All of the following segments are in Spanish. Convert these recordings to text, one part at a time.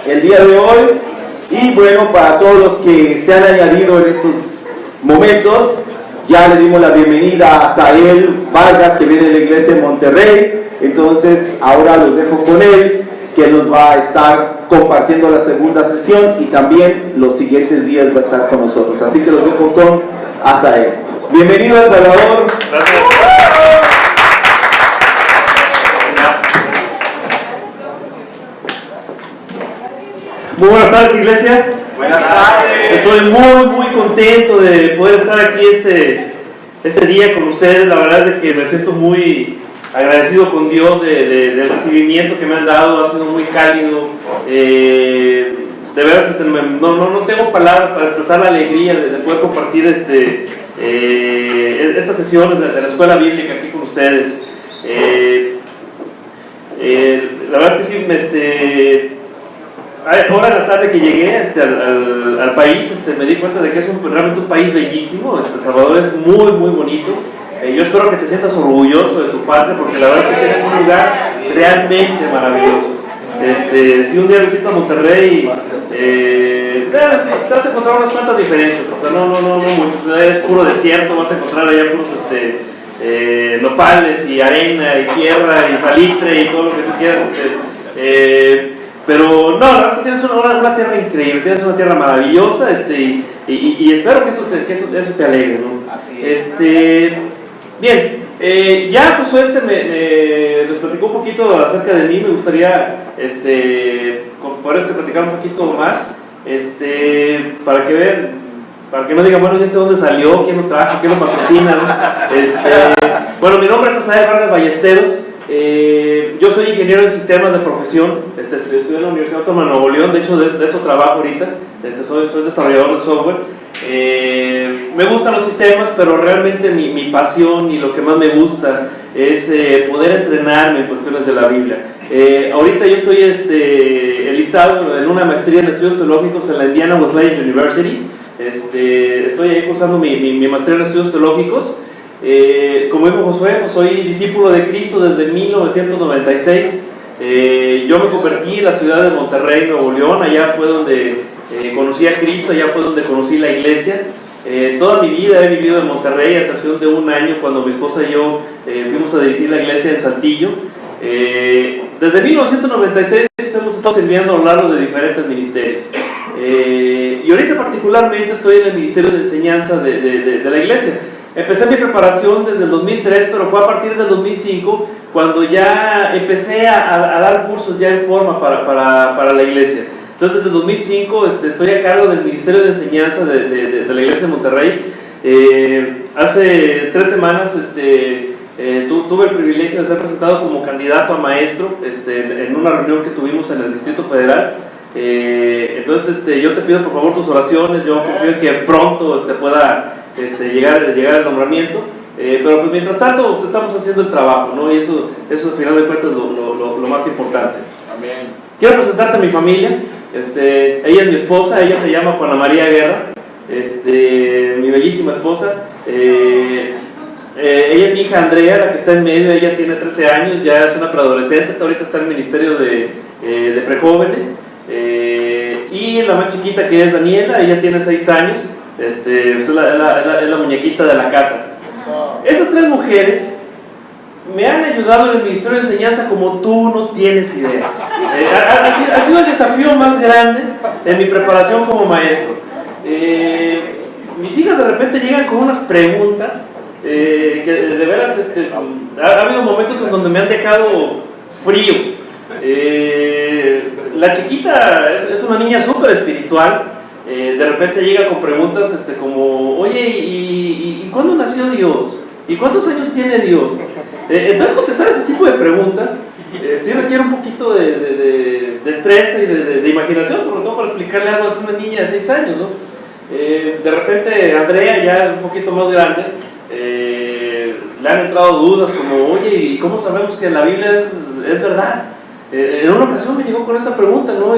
el día de hoy. Y bueno, para todos los que se han añadido en estos momentos, ya le dimos la bienvenida a Sael Vargas, que viene de la iglesia de Monterrey. Entonces ahora los dejo con él, que nos va a estar compartiendo la segunda sesión y también los siguientes días va a estar con nosotros. Así que los dejo con Asael. Bienvenido a El Salvador. Gracias. Muy buenas tardes, iglesia. Buenas tardes. Estoy muy contento de poder estar aquí este día con ustedes. La verdad es de que me siento muy agradecido con Dios del recibimiento que me han dado. Ha sido muy cálido. De veras, no tengo palabras para expresar la alegría de poder compartir estas sesiones de la escuela bíblica aquí con ustedes. La verdad es que sí, ahora en la tarde que llegué al país, me di cuenta de que es realmente un país bellísimo. El Salvador es muy bonito. Yo espero que te sientas orgulloso de tu patria, porque la verdad es que tienes un lugar realmente maravilloso. Si un día visitas Monterrey, te vas a encontrar unas cuantas diferencias. O sea, no mucho. O sea, es puro desierto, vas a encontrar allá puros nopales y arena y tierra y salitre y todo lo que tú quieras. Pero no, la verdad es que tienes una tierra increíble, tienes una tierra maravillosa, y espero que eso te alegre, ¿no? Así es. Bien, ya Josué les platicó un poquito acerca de mí. Me gustaría poder platicar un poquito más, para que vean, para que no digan, bueno, ¿y dónde salió? ¿Quién lo trajo? ¿Quién lo patrocina? ¿No? Bueno, mi nombre es Asael Vargas Ballesteros. Yo soy ingeniero en sistemas de profesión. Estudié en la Universidad Autónoma de Nuevo León. De hecho, de eso trabajo ahorita. Soy desarrollador de software. Me gustan los sistemas, pero realmente mi pasión y lo que más me gusta es poder entrenarme en cuestiones de la Biblia. Ahorita yo estoy enlistado en una maestría en estudios teológicos en la Indiana Wesleyan University. Estoy ahí cursando mi maestría en estudios teológicos. Como dijo Josué, pues soy discípulo de Cristo desde 1996. Yo me convertí en la ciudad de Monterrey, Nuevo León. Allá fue donde conocí a Cristo, allá fue donde conocí la iglesia. Toda mi vida he vivido en Monterrey, a excepción de un año cuando mi esposa y yo fuimos a dirigir la iglesia en Saltillo. Desde 1996 hemos estado sirviendo a lo largo de diferentes ministerios. Y ahorita particularmente estoy en el ministerio de enseñanza de la iglesia. Empecé mi preparación desde el 2003, pero fue a partir del 2005 cuando ya empecé a dar cursos ya en forma para la iglesia. Entonces desde el 2005 estoy a cargo del Ministerio de Enseñanza de la iglesia de Monterrey. Hace 3 semanas tuve el privilegio de ser presentado como candidato a maestro en una reunión que tuvimos en el Distrito Federal. Entonces yo te pido por favor tus oraciones. Yo confío en que pronto pueda llegar el nombramiento, pero pues mientras tanto pues, estamos haciendo el trabajo, ¿no? Y eso al final de cuentas es lo más importante. Amén. Quiero presentarte a mi familia. Ella es mi esposa, ella se llama Juana María Guerra, mi bellísima esposa. Ella es mi hija Andrea, la que está en medio. Ella tiene 13 años, ya es una preadolescente, ahorita está en el ministerio de prejóvenes. Y la más chiquita, que es Daniela, ella tiene 6 años. Es la muñequita de la casa. Esas 3 mujeres me han ayudado en el ministerio de enseñanza como tú no tienes idea. Ha sido el desafío más grande en mi preparación como maestro. Mis hijas de repente llegan con unas preguntas que de veras ha habido momentos en donde me han dejado frío. La chiquita es una niña súper espiritual. De repente llega con preguntas como, oye, ¿y cuándo nació Dios? ¿Y cuántos años tiene Dios? Entonces contestar ese tipo de preguntas sí requiere un poquito de estrés y de imaginación, sobre todo para explicarle algo a una niña de 6 años, ¿no? De repente Andrea, ya un poquito más grande, le han entrado dudas como, oye, ¿y cómo sabemos que la Biblia es verdad? En una ocasión me llegó con esa pregunta, ¿no?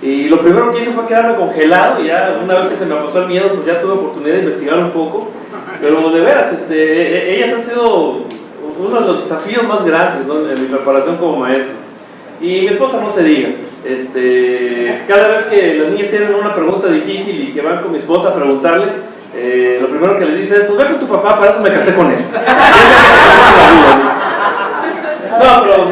Y lo primero que hice fue quedarme congelado. Y ya una vez que se me pasó el miedo, pues ya tuve oportunidad de investigar un poco. Pero de veras, ellas han sido uno de los desafíos más grandes, ¿no? En mi preparación como maestro. Y mi esposa no se diga. Cada vez que las niñas tienen una pregunta difícil y que van con mi esposa a preguntarle, lo primero que les dice es, pues ve con tu papá, para eso me casé con él. No, pero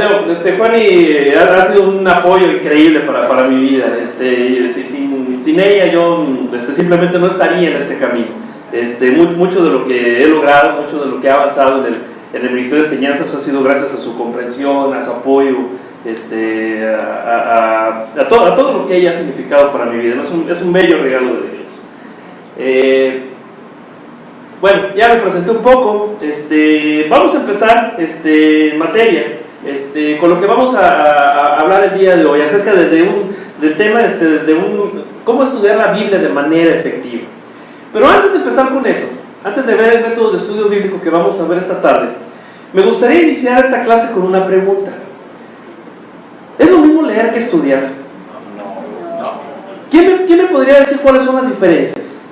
Juani ha sido un apoyo increíble para mi vida. Sin ella yo simplemente no estaría en este camino. Mucho de lo que he logrado, mucho de lo que he avanzado en el Ministerio de Enseñanza pues, ha sido gracias a su comprensión, a su apoyo, a todo lo que ella ha significado para mi vida, ¿no? Es un bello regalo de Dios. Bueno, ya me presenté un poco. Vamos a empezar en materia con lo que vamos a hablar el día de hoy acerca del tema cómo estudiar la Biblia de manera efectiva. Pero antes de empezar con eso, antes de ver el método de estudio bíblico que vamos a ver esta tarde, me gustaría iniciar esta clase con una pregunta. ¿Es lo mismo leer que estudiar? No. ¿Quién me podría decir cuáles son las diferencias?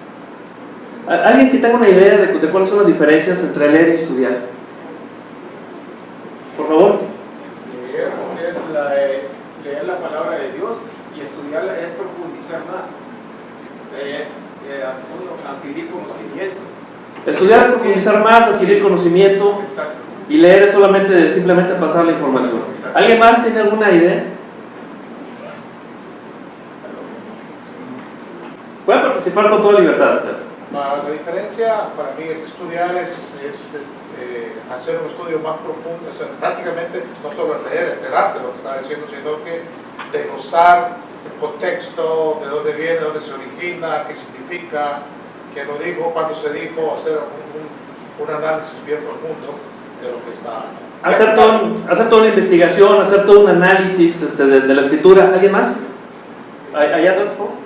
¿Alguien que tenga una idea de cuáles son las diferencias entre leer y estudiar? Por favor. Leer es leer la palabra de Dios y estudiarla es profundizar más. Adquirir conocimiento. Estudiar es profundizar más, adquirir conocimiento. Exacto. Y leer es simplemente pasar la información. Exacto. ¿Alguien más tiene alguna idea? Voy a participar con toda libertad. La diferencia para mí es estudiar, hacer un estudio más profundo, o sea, prácticamente no solo leer, enterarte de lo que está diciendo, sino que desglosar el contexto, de dónde viene, de dónde se origina, qué significa, qué lo dijo, cuándo se dijo, hacer un análisis bien profundo de lo que está. Hacer toda una investigación, hacer todo un análisis de la escritura. ¿Alguien más? ¿Allá atrás, por favor?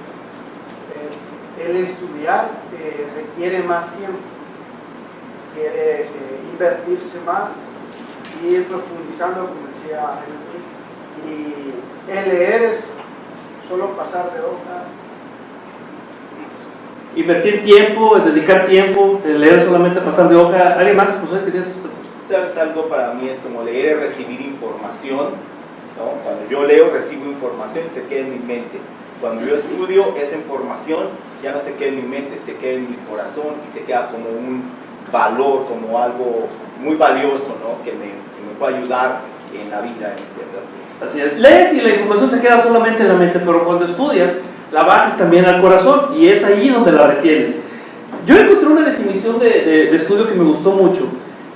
El estudiar requiere más tiempo, quiere invertirse más y ir profundizando, como decía Henry. Y el leer es solo pasar de hoja. Invertir tiempo, dedicar tiempo, leer solamente pasar de hoja. ¿Alguien más? José, ¿querías pensar? ¿Sabes algo? Para mí es como leer y recibir información, ¿no? Cuando yo leo, recibo información y se queda en mi mente. Cuando yo estudio, esa información ya no se queda en mi mente, se queda en mi corazón y se queda como un valor, como algo muy valioso, ¿no? que me puede ayudar en la vida en ciertas cosas. Así es. Lees y la información se queda solamente en la mente, pero cuando estudias, la bajas también al corazón y es ahí donde la retienes. Yo encontré una definición de estudio que me gustó mucho,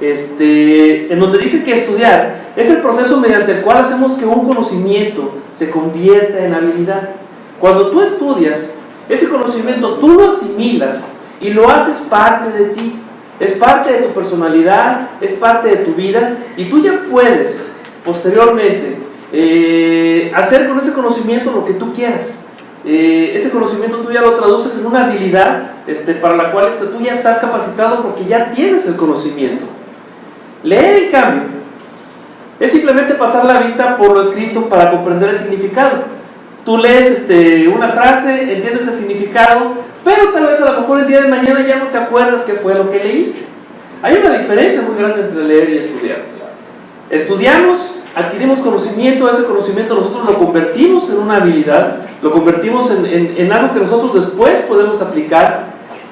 en donde dice que estudiar es el proceso mediante el cual hacemos que un conocimiento se convierta en habilidad. Cuando tú estudias, ese conocimiento tú lo asimilas y lo haces parte de ti, es parte de tu personalidad, es parte de tu vida y tú ya puedes posteriormente hacer con ese conocimiento lo que tú quieras. Ese conocimiento tú ya lo traduces en una habilidad para la cual tú ya estás capacitado porque ya tienes el conocimiento. Leer, en cambio, es simplemente pasar la vista por lo escrito para comprender el significado. Tú lees una frase, entiendes el significado, pero tal vez a lo mejor el día de mañana ya no te acuerdas qué fue lo que leíste. Hay una diferencia muy grande entre leer y estudiar. Estudiamos, adquirimos conocimiento, ese conocimiento nosotros lo convertimos en una habilidad, lo convertimos en algo que nosotros después podemos aplicar,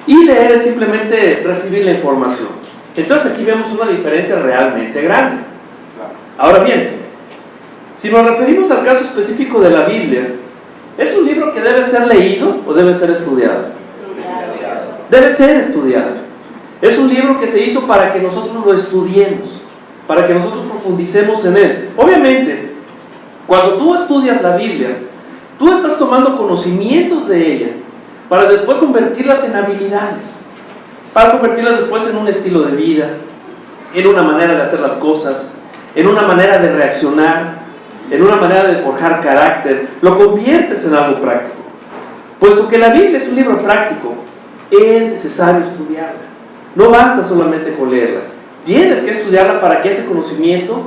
y leer es simplemente recibir la información. Entonces aquí vemos una diferencia realmente grande. Ahora bien, si nos referimos al caso específico de la Biblia, ¿es un libro que debe ser leído o debe ser estudiado? Debe ser estudiado. Es un libro que se hizo para que nosotros lo estudiemos, para que nosotros profundicemos en él. Obviamente, cuando tú estudias la Biblia, tú estás tomando conocimientos de ella para después convertirlas en habilidades, para convertirlas después en un estilo de vida, en una manera de hacer las cosas, en una manera de reaccionar, en una manera de forjar carácter. Lo conviertes en algo práctico. Puesto que la Biblia es un libro práctico, es necesario estudiarla. No basta solamente con leerla. Tienes que estudiarla para que ese conocimiento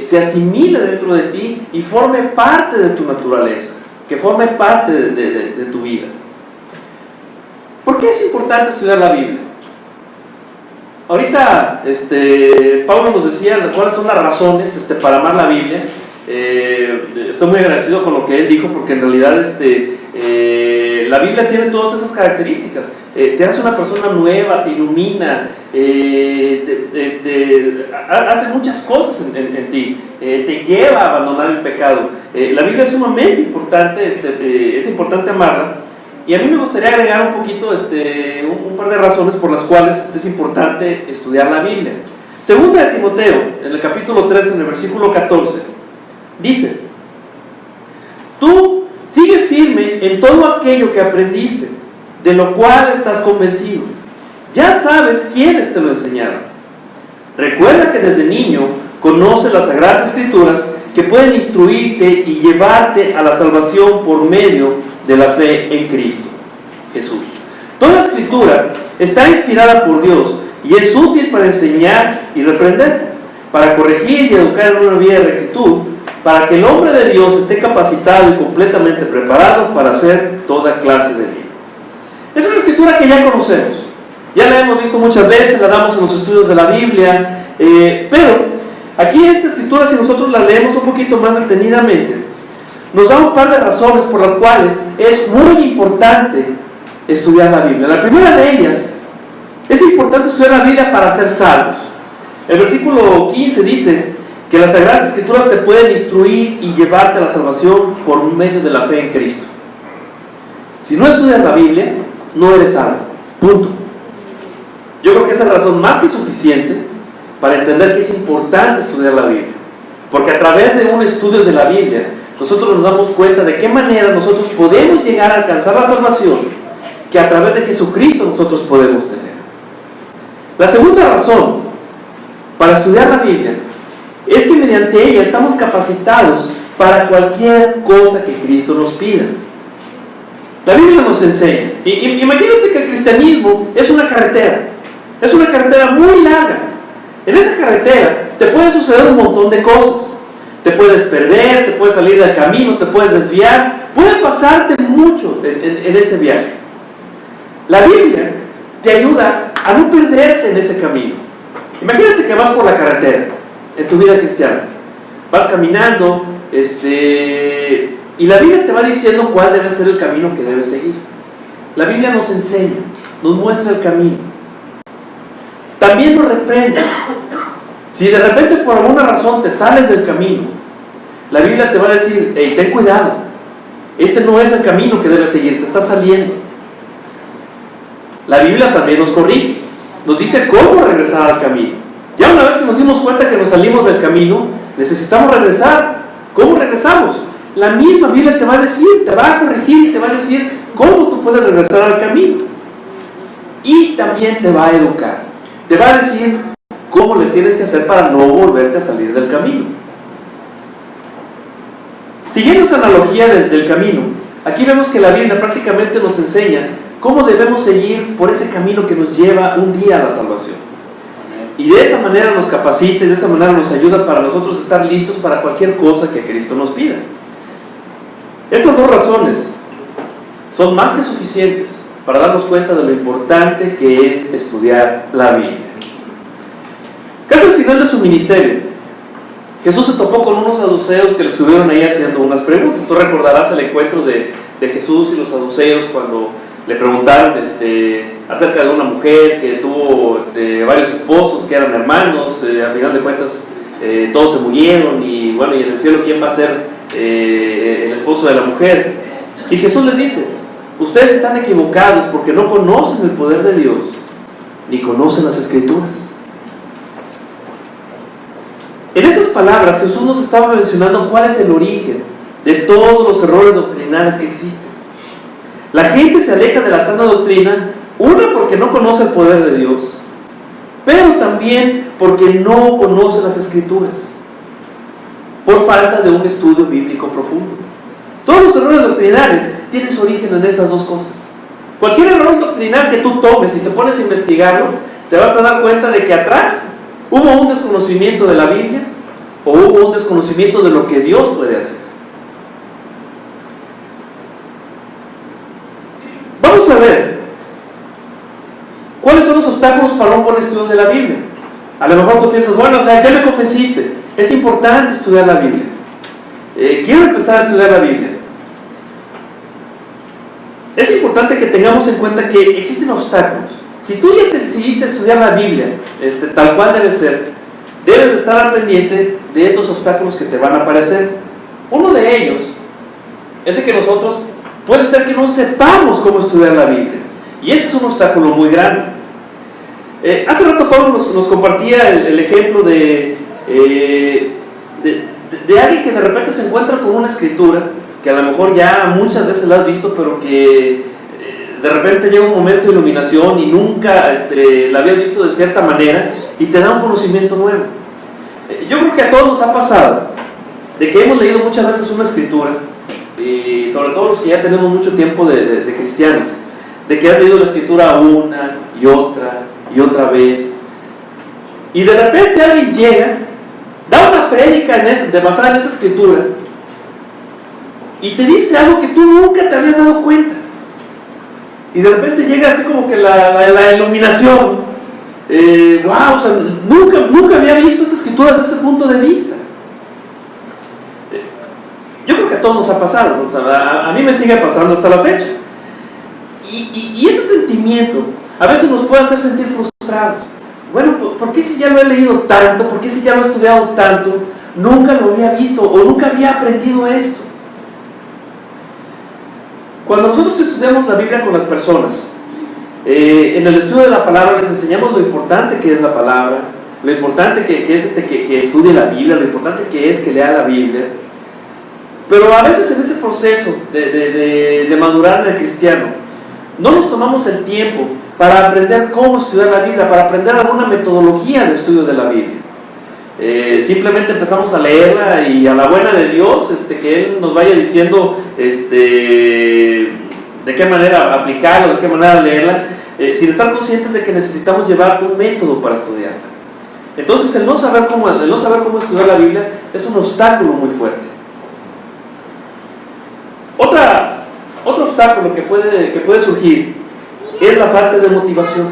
se asimile dentro de ti y forme parte de tu naturaleza, que forme parte de tu vida. ¿Por qué es importante estudiar la Biblia? Ahorita Pablo nos decía cuáles son las razones para amar la Biblia. estoy muy agradecido con lo que él dijo, porque en realidad la Biblia tiene todas esas características. Te hace una persona nueva, te ilumina, hace muchas cosas en ti, te lleva a abandonar el pecado. La Biblia es sumamente importante, es importante amarla. Y a mí me gustaría agregar un poquito, un par de razones por las cuales es importante estudiar la Biblia. Segunda de Timoteo, en el capítulo 3, en el versículo 14, dice: tú sigue firme en todo aquello que aprendiste, de lo cual estás convencido. Ya sabes quiénes te lo enseñaron. Recuerda que desde niño conoces las Sagradas Escrituras, que pueden instruirte y llevarte a la salvación por medio de la fe en Cristo Jesús. Toda Escritura está inspirada por Dios y es útil para enseñar y reprender, para corregir y educar en una vida de rectitud, para que el hombre de Dios esté capacitado y completamente preparado para hacer toda clase de bien. Es una escritura que ya conocemos, ya la hemos visto muchas veces, la damos en los estudios de la Biblia, pero aquí esta escritura, si nosotros la leemos un poquito más detenidamente, nos da un par de razones por las cuales es muy importante estudiar la Biblia. La primera de ellas: es importante estudiar la Biblia para ser salvos. El versículo 15 dice que las Sagradas Escrituras te pueden instruir y llevarte a la salvación por medio de la fe en Cristo. Si no estudias la Biblia, no eres salvo. Punto. Yo creo que esa es razón más que suficiente para entender que es importante estudiar la Biblia. Porque a través de un estudio de la Biblia, nosotros nos damos cuenta de qué manera nosotros podemos llegar a alcanzar la salvación que a través de Jesucristo nosotros podemos tener. La segunda razón para estudiar la Biblia es que mediante ella estamos capacitados para cualquier cosa que Cristo nos pida. La Biblia nos enseña. Imagínate que el cristianismo es una carretera muy larga. En esa carretera te puede suceder un montón de cosas. Te puedes perder, te puedes salir del camino, te puedes desviar, puede pasarte mucho en ese viaje. La Biblia te ayuda a no perderte en ese camino. Imagínate que vas por la carretera en tu vida cristiana, vas caminando, y la Biblia te va diciendo cuál debe ser el camino que debes seguir. La Biblia nos enseña, nos muestra el camino. También nos reprende. Si de repente por alguna razón te sales del camino, la Biblia te va a decir: hey, ten cuidado, este no es el camino que debes seguir, te estás saliendo. La Biblia también nos corrige, nos dice cómo regresar al camino. Ya una vez que nos dimos cuenta que nos salimos del camino, necesitamos regresar. ¿Cómo regresamos? La misma Biblia te va a decir, te va a corregir y te va a decir cómo tú puedes regresar al camino. Y también te va a educar, te va a decir cómo le tienes que hacer para no volverte a salir del camino. Siguiendo esa analogía del camino, aquí vemos que la Biblia prácticamente nos enseña cómo debemos seguir por ese camino que nos lleva un día a la salvación. Y de esa manera nos capacita y de esa manera nos ayuda para nosotros estar listos para cualquier cosa que Cristo nos pida. Esas dos razones son más que suficientes para darnos cuenta de lo importante que es estudiar la Biblia. Casi al final de su ministerio, Jesús se topó con unos saduceos que le estuvieron ahí haciendo unas preguntas. Tú recordarás el encuentro de Jesús y los saduceos cuando le preguntaron acerca de una mujer que tuvo varios esposos que eran hermanos. A final de cuentas todos se murieron y bueno, y en el cielo ¿quién va a ser el esposo de la mujer? Y Jesús les dice: ustedes están equivocados porque no conocen el poder de Dios ni conocen las Escrituras. En esas palabras Jesús nos estaba mencionando cuál es el origen de todos los errores doctrinales que existen. La gente se aleja de la sana doctrina, una porque no conoce el poder de Dios, pero también porque no conoce las Escrituras, por falta de un estudio bíblico profundo. Todos los errores doctrinales tienen su origen en esas dos cosas. Cualquier error doctrinal que tú tomes y te pones a investigarlo, te vas a dar cuenta de que atrás hubo un desconocimiento de la Biblia o hubo un desconocimiento de lo que Dios puede hacer. Vamos a ver cuáles son los obstáculos para un buen estudio de la Biblia. A lo mejor tú piensas: bueno, ya me convenciste, es importante estudiar la Biblia. quiero empezar a estudiar la Biblia. Es importante que tengamos en cuenta que existen obstáculos. Si tú ya te decidiste estudiar la Biblia, tal cual debe ser, debes de estar al pendiente de esos obstáculos que te van a aparecer. Uno de ellos es de que nosotros puede ser que no sepamos cómo estudiar la Biblia, y ese es un obstáculo muy grande. Hace rato Pablo nos compartía el ejemplo de alguien que de repente se encuentra con una escritura que a lo mejor ya muchas veces la has visto, pero que de repente llega un momento de iluminación y nunca la habías visto de cierta manera y te da un conocimiento nuevo. Yo creo que a todos nos ha pasado de que hemos leído muchas veces una escritura, y sobre todo los que ya tenemos mucho tiempo de cristianos, de que has leído la escritura una y otra vez, y de repente alguien llega, da una prédica basada en esa escritura y te dice algo que tú nunca te habías dado cuenta, y de repente llega así como que la iluminación. Wow, o sea, nunca había visto esta escritura desde este punto de vista. Yo creo que a todos nos ha pasado, ¿no? O sea, a mí me sigue pasando hasta la fecha. Y ese sentimiento a veces nos puede hacer sentir frustrados. Bueno, ¿por qué si ya lo he leído tanto? ¿Por qué si ya lo he estudiado tanto? Nunca lo había visto o nunca había aprendido esto. Cuando nosotros estudiamos la Biblia con las personas, en el estudio de la palabra les enseñamos lo importante que es la palabra, lo importante que es que estudie la Biblia, lo importante que es que lea la Biblia. Pero a veces en ese proceso de madurar en el cristiano, no nos tomamos el tiempo para aprender cómo estudiar la Biblia, para aprender alguna metodología de estudio de la Biblia. Simplemente empezamos a leerla y a la buena de Dios, que Él nos vaya diciendo de qué manera aplicarla, de qué manera leerla, sin estar conscientes de que necesitamos llevar un método para estudiarla. Entonces el no saber cómo estudiar la Biblia es un obstáculo muy fuerte. Otro obstáculo que puede surgir es la falta de motivación.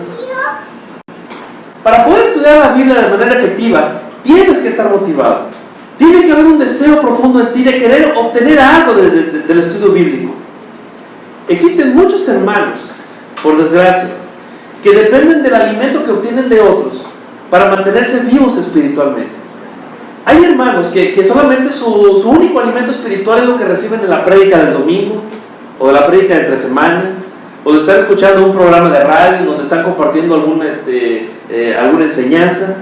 Para poder estudiar la Biblia de manera efectiva, tienes que estar motivado. Tiene que haber un deseo profundo en ti de querer obtener algo del estudio bíblico. Existen muchos hermanos, por desgracia, que dependen del alimento que obtienen de otros para mantenerse vivos espiritualmente. Hay hermanos que solamente su único alimento espiritual es lo que reciben en la prédica del domingo, o de la prédica de entre semana, o de estar escuchando un programa de radio donde están compartiendo alguna enseñanza.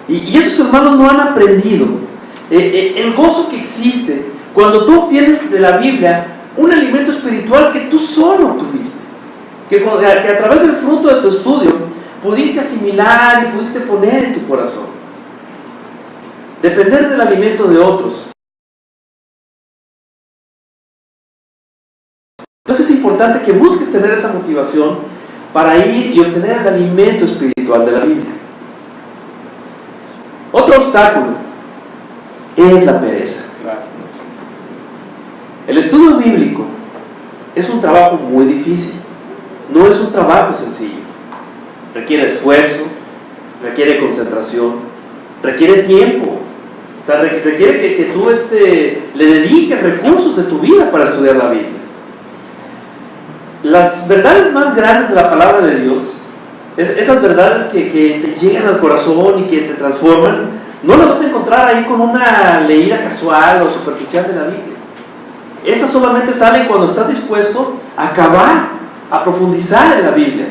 Y esos hermanos no han aprendido el gozo que existe cuando tú obtienes de la Biblia un alimento espiritual que tú solo tuviste, que a través del fruto de tu estudio pudiste asimilar y pudiste poner en tu corazón. Depender del alimento de otros. Entonces es importante que busques tener esa motivación para ir y obtener el alimento espiritual de la Biblia. Otro obstáculo es la pereza. El estudio bíblico es un trabajo muy difícil, no es un trabajo sencillo. Requiere esfuerzo, requiere concentración, requiere tiempo. O sea, requiere que tú le dediques recursos de tu vida para estudiar la Biblia. Las verdades más grandes de la palabra de Dios, esas verdades que te llegan al corazón y que te transforman, no las vas a encontrar ahí con una leída casual o superficial de la Biblia. Esas solamente salen cuando estás dispuesto a acabar, a profundizar en la Biblia,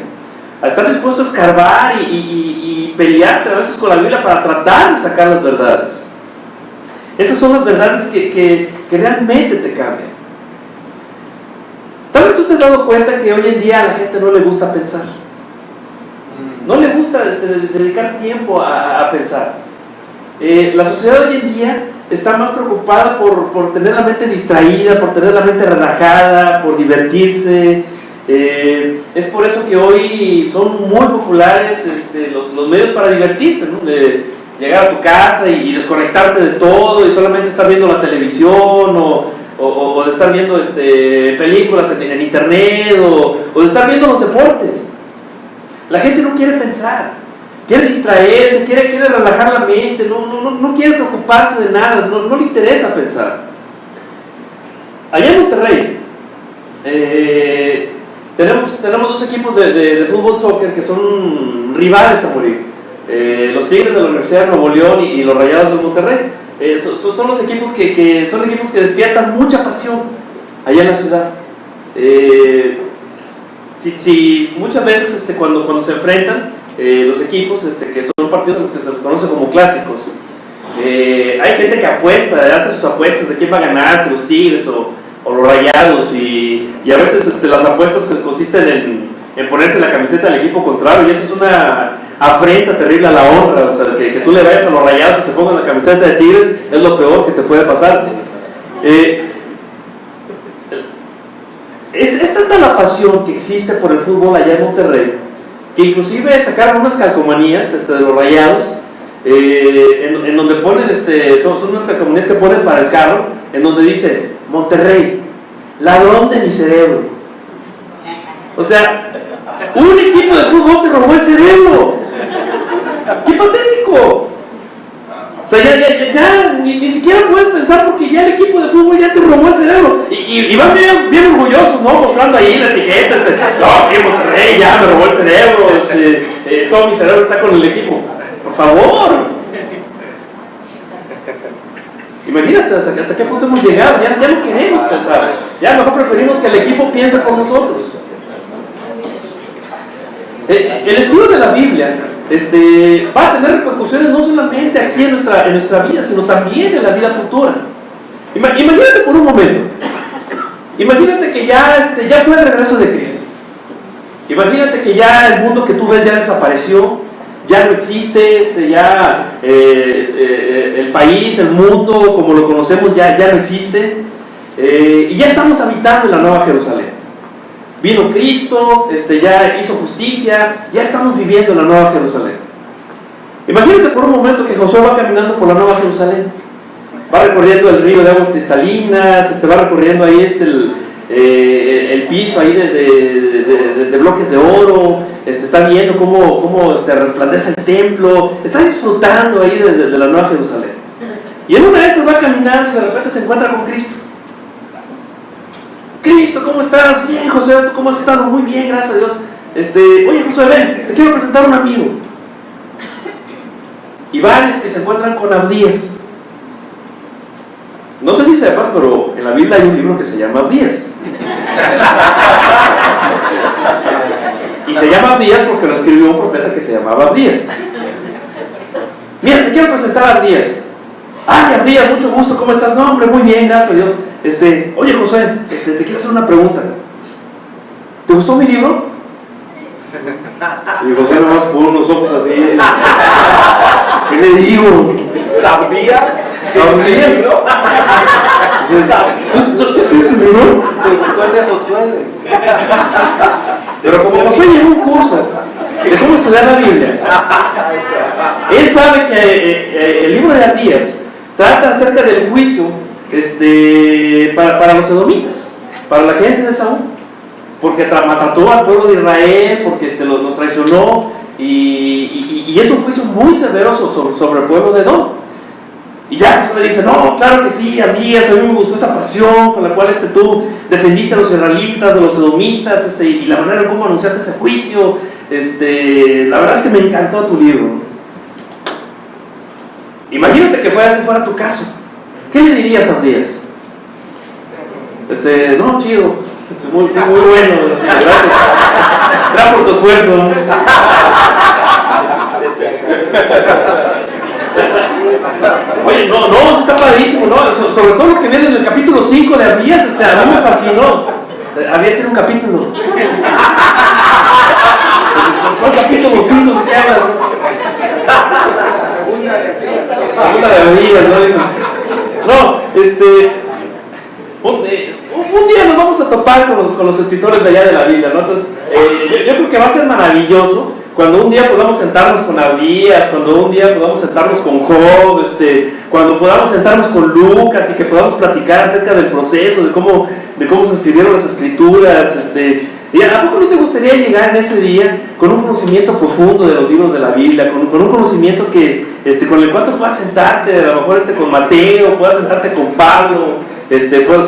a estar dispuesto a escarbar y pelearte a veces con la Biblia para tratar de sacar las verdades. Esas son las verdades que realmente te cambian. Tal vez tú te has dado cuenta que hoy en día a la gente no le gusta pensar. No le gusta dedicar tiempo a pensar. La sociedad hoy en día está más preocupada por tener la mente distraída, por tener la mente relajada, por divertirse. Es por eso que hoy son muy populares los medios para divertirse, ¿no? De llegar a tu casa y desconectarte de todo y solamente estar viendo la televisión o de estar viendo películas en internet o de estar viendo los deportes. La gente no quiere pensar, quiere distraerse, quiere relajar la mente, no quiere preocuparse de nada, no le interesa pensar. allá en Monterrey, tenemos dos equipos de fútbol soccer que son rivales a morir. Los Tigres de la Universidad de Nuevo León y los Rayados del Monterrey. Son los equipos que son equipos que despiertan mucha pasión allá en la ciudad. Si muchas veces cuando se enfrentan los equipos, que son partidos en los que se les conoce como clásicos, hay gente que apuesta, hace sus apuestas de quién va a ganar, si los Tigres o los Rayados, y a veces las apuestas consisten en ponerse la camiseta del equipo contrario, y eso es una afrenta terrible a la honra. O sea, que tú le vayas a los Rayados y te pongan la camiseta de Tigres es lo peor que te puede pasar. Es tanta la pasión que existe por el fútbol allá en Monterrey, que inclusive sacaron unas calcomanías de los Rayados, en donde ponen, son unas calcomanías que ponen para el carro, en donde dice: Monterrey, ladrón de mi cerebro. O sea, un equipo de fútbol te robó el cerebro. ¡Qué patético! O sea, ya ni siquiera puedes pensar, porque ya el equipo de fútbol ya te robó el cerebro. Y van bien orgullosos, ¿no? Mostrando ahí la etiqueta. No, sí, Monterrey ya me robó el cerebro. Todo mi cerebro está con el equipo. Por favor. Imagínate hasta qué punto hemos llegado. Ya no queremos pensar. Ya mejor preferimos que el equipo piense por nosotros. El estudio de la Biblia va a tener repercusiones no solamente aquí en nuestra vida, sino también en la vida futura. Imagínate por un momento. Imagínate que ya fue el regreso de Cristo. Imagínate que ya el mundo que tú ves ya desapareció, ya no existe, el país, el mundo como lo conocemos ya no existe, y ya estamos habitando en la Nueva Jerusalén. Vino Cristo, ya hizo justicia, ya estamos viviendo en la Nueva Jerusalén. Imagínate por un momento que Josué va caminando por la Nueva Jerusalén, va recorriendo el río de aguas cristalinas, va recorriendo ahí el piso ahí de bloques de oro, está viendo cómo resplandece el templo, está disfrutando ahí de la Nueva Jerusalén. Y en una de esas va caminando y de repente se encuentra con Cristo. Cristo, ¿cómo estás? Bien, Josué, ¿tú cómo has estado? Muy bien, gracias a Dios. Oye, Josué, ven, te quiero presentar a un amigo. Y van y se encuentran con Abdías. No sé si sepas, pero en la Biblia hay un libro que se llama Abdías. Y se llama Abdías porque lo escribió un profeta que se llamaba Abdías. Mira, te quiero presentar a Abdías. Ay, Abdías, mucho gusto, ¿cómo estás? No, hombre, muy bien, gracias a Dios. Oye, Josué, te quiero hacer una pregunta. ¿Te gustó mi libro? Y Josué nomás pone unos ojos así. ¿Qué le digo? ¿Sabías? ¿Sabías? ¿Tú escribiste un libro? ¿Te gustó el de Josué? Pero como Josué llevó un curso de cómo estudiar la Biblia, él sabe que el libro de Abdías trata acerca del juicio para los edomitas, para la gente de Saúl, porque maltrató al pueblo de Israel, porque los traicionó, y es un juicio muy severo sobre el pueblo de Edom. Y ya le dice: no, claro que sí, Abdías, a mí me gustó esa pasión con la cual tú defendiste a los israelitas de los edomitas, y la manera en cómo anunciaste ese juicio, la verdad es que me encantó tu libro. Imagínate que ese fuera tu caso. ¿Qué le dirías a Abdías? No, chido, muy bueno, gracias. Gracias por tu esfuerzo. Oye, no, eso está padrísimo, ¿no? Sobre todo lo que viene en el capítulo 5 de Abdías, a mí me fascinó. Abdías tiene un capítulo. ¿Cuál capítulo 5? ¿De qué hablas? Segunda de Abdías, ¿no? Dicen. No, un día nos vamos a topar con los escritores de allá de la Biblia, ¿no? Entonces, yo creo que va a ser maravilloso cuando un día podamos sentarnos con Abdías, cuando un día podamos sentarnos con Job, cuando podamos sentarnos con Lucas y que podamos platicar acerca del proceso, de cómo se escribieron las escrituras, ¿Y a poco no te gustaría llegar en ese día con un conocimiento profundo de los libros de la Biblia, con un conocimiento con el cual tú puedas sentarte, a lo mejor con Mateo, puedas sentarte con Pablo,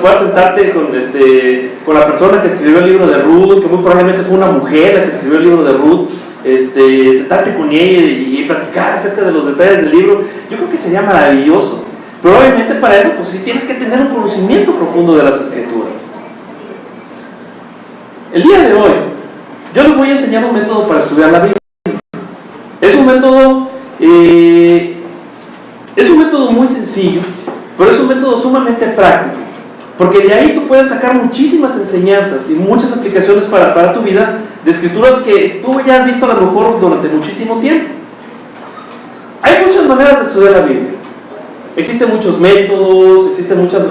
puedas sentarte con la persona que escribió el libro de Ruth, que muy probablemente fue una mujer la que escribió el libro de Ruth, sentarte con ella y platicar acerca de los detalles del libro. Yo creo que sería maravilloso. Pero obviamente para eso, pues sí tienes que tener un conocimiento profundo de las Escrituras. El día de hoy, yo les voy a enseñar un método para estudiar la Biblia. Es un método muy sencillo, pero es un método sumamente práctico, porque de ahí tú puedes sacar muchísimas enseñanzas y muchas aplicaciones para tu vida de escrituras que tú ya has visto a lo mejor durante muchísimo tiempo. Hay muchas maneras de estudiar la Biblia. Existen muchos métodos, existen muchas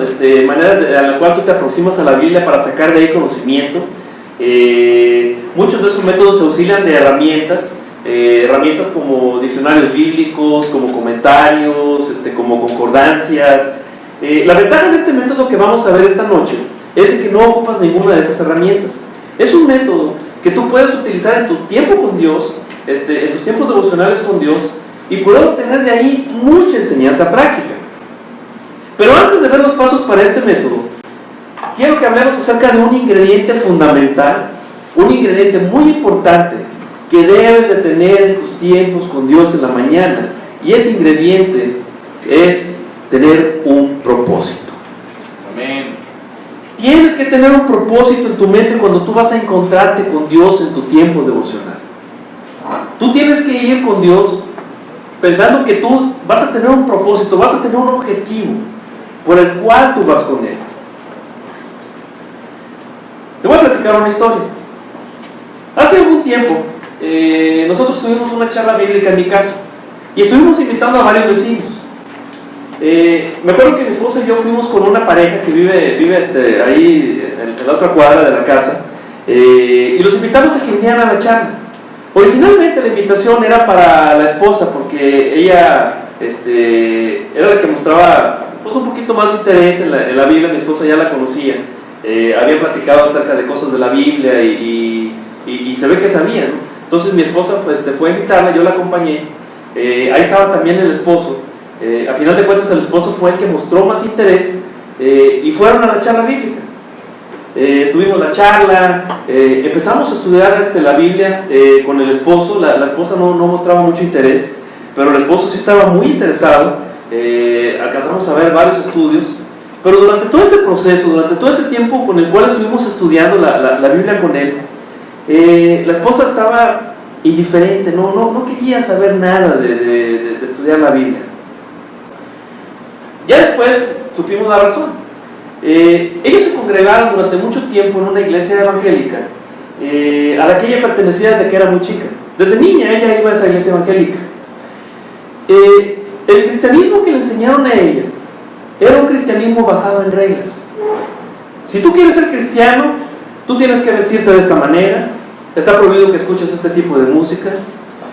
maneras a las cuales tú te aproximas a la Biblia para sacar de ahí conocimiento. Muchos de esos métodos se auxilian de herramientas como diccionarios bíblicos, como comentarios, como concordancias. La ventaja de este método que vamos a ver esta noche es de que no ocupas ninguna de esas herramientas. Es un método que tú puedes utilizar en tu tiempo con Dios, en tus tiempos devocionales con Dios, y poder obtener de ahí mucha enseñanza práctica. Pero antes de ver los pasos para este método, quiero que hablemos acerca de un ingrediente fundamental, un ingrediente muy importante que debes de tener en tus tiempos con Dios en la mañana, y ese ingrediente es tener un propósito. Amén. Tienes que tener un propósito en tu mente cuando tú vas a encontrarte con Dios en tu tiempo devocional. Tú tienes que ir con Dios pensando que tú vas a tener un propósito, vas a tener un objetivo por el cual tú vas con Él. Te voy a platicar una historia. Hace algún tiempo, nosotros tuvimos una charla bíblica en mi casa y estuvimos invitando a varios vecinos. Me acuerdo que mi esposa y yo fuimos con una pareja que vive ahí en la otra cuadra de la casa, y los invitamos a que vinieran a la charla. Originalmente la invitación era para la esposa, porque ella era la que mostraba pues, un poquito más de interés en la Biblia. Mi esposa ya la conocía, había platicado acerca de cosas de la Biblia y se ve que sabía, ¿no? Entonces mi esposa fue a invitarla, yo la acompañé, ahí estaba también el esposo. A final de cuentas el esposo fue el que mostró más interés, y fueron a la charla bíblica. Tuvimos la charla, empezamos a estudiar la Biblia con el esposo. La esposa no mostraba mucho interés, pero el esposo sí estaba muy interesado. Alcanzamos a ver varios estudios, pero durante todo ese proceso, durante todo ese tiempo con el cual estuvimos estudiando la Biblia con él, la esposa estaba indiferente, no quería saber nada de estudiar la Biblia. Ya después supimos la razón. Ellos se congregaron durante mucho tiempo en una iglesia evangélica a la que ella pertenecía desde que era muy chica. Desde niña ella iba a esa iglesia evangélica. El cristianismo que le enseñaron a ella era un cristianismo basado en reglas. Si tú quieres ser cristiano, tú tienes que vestirte de esta manera, está prohibido que escuches este tipo de música,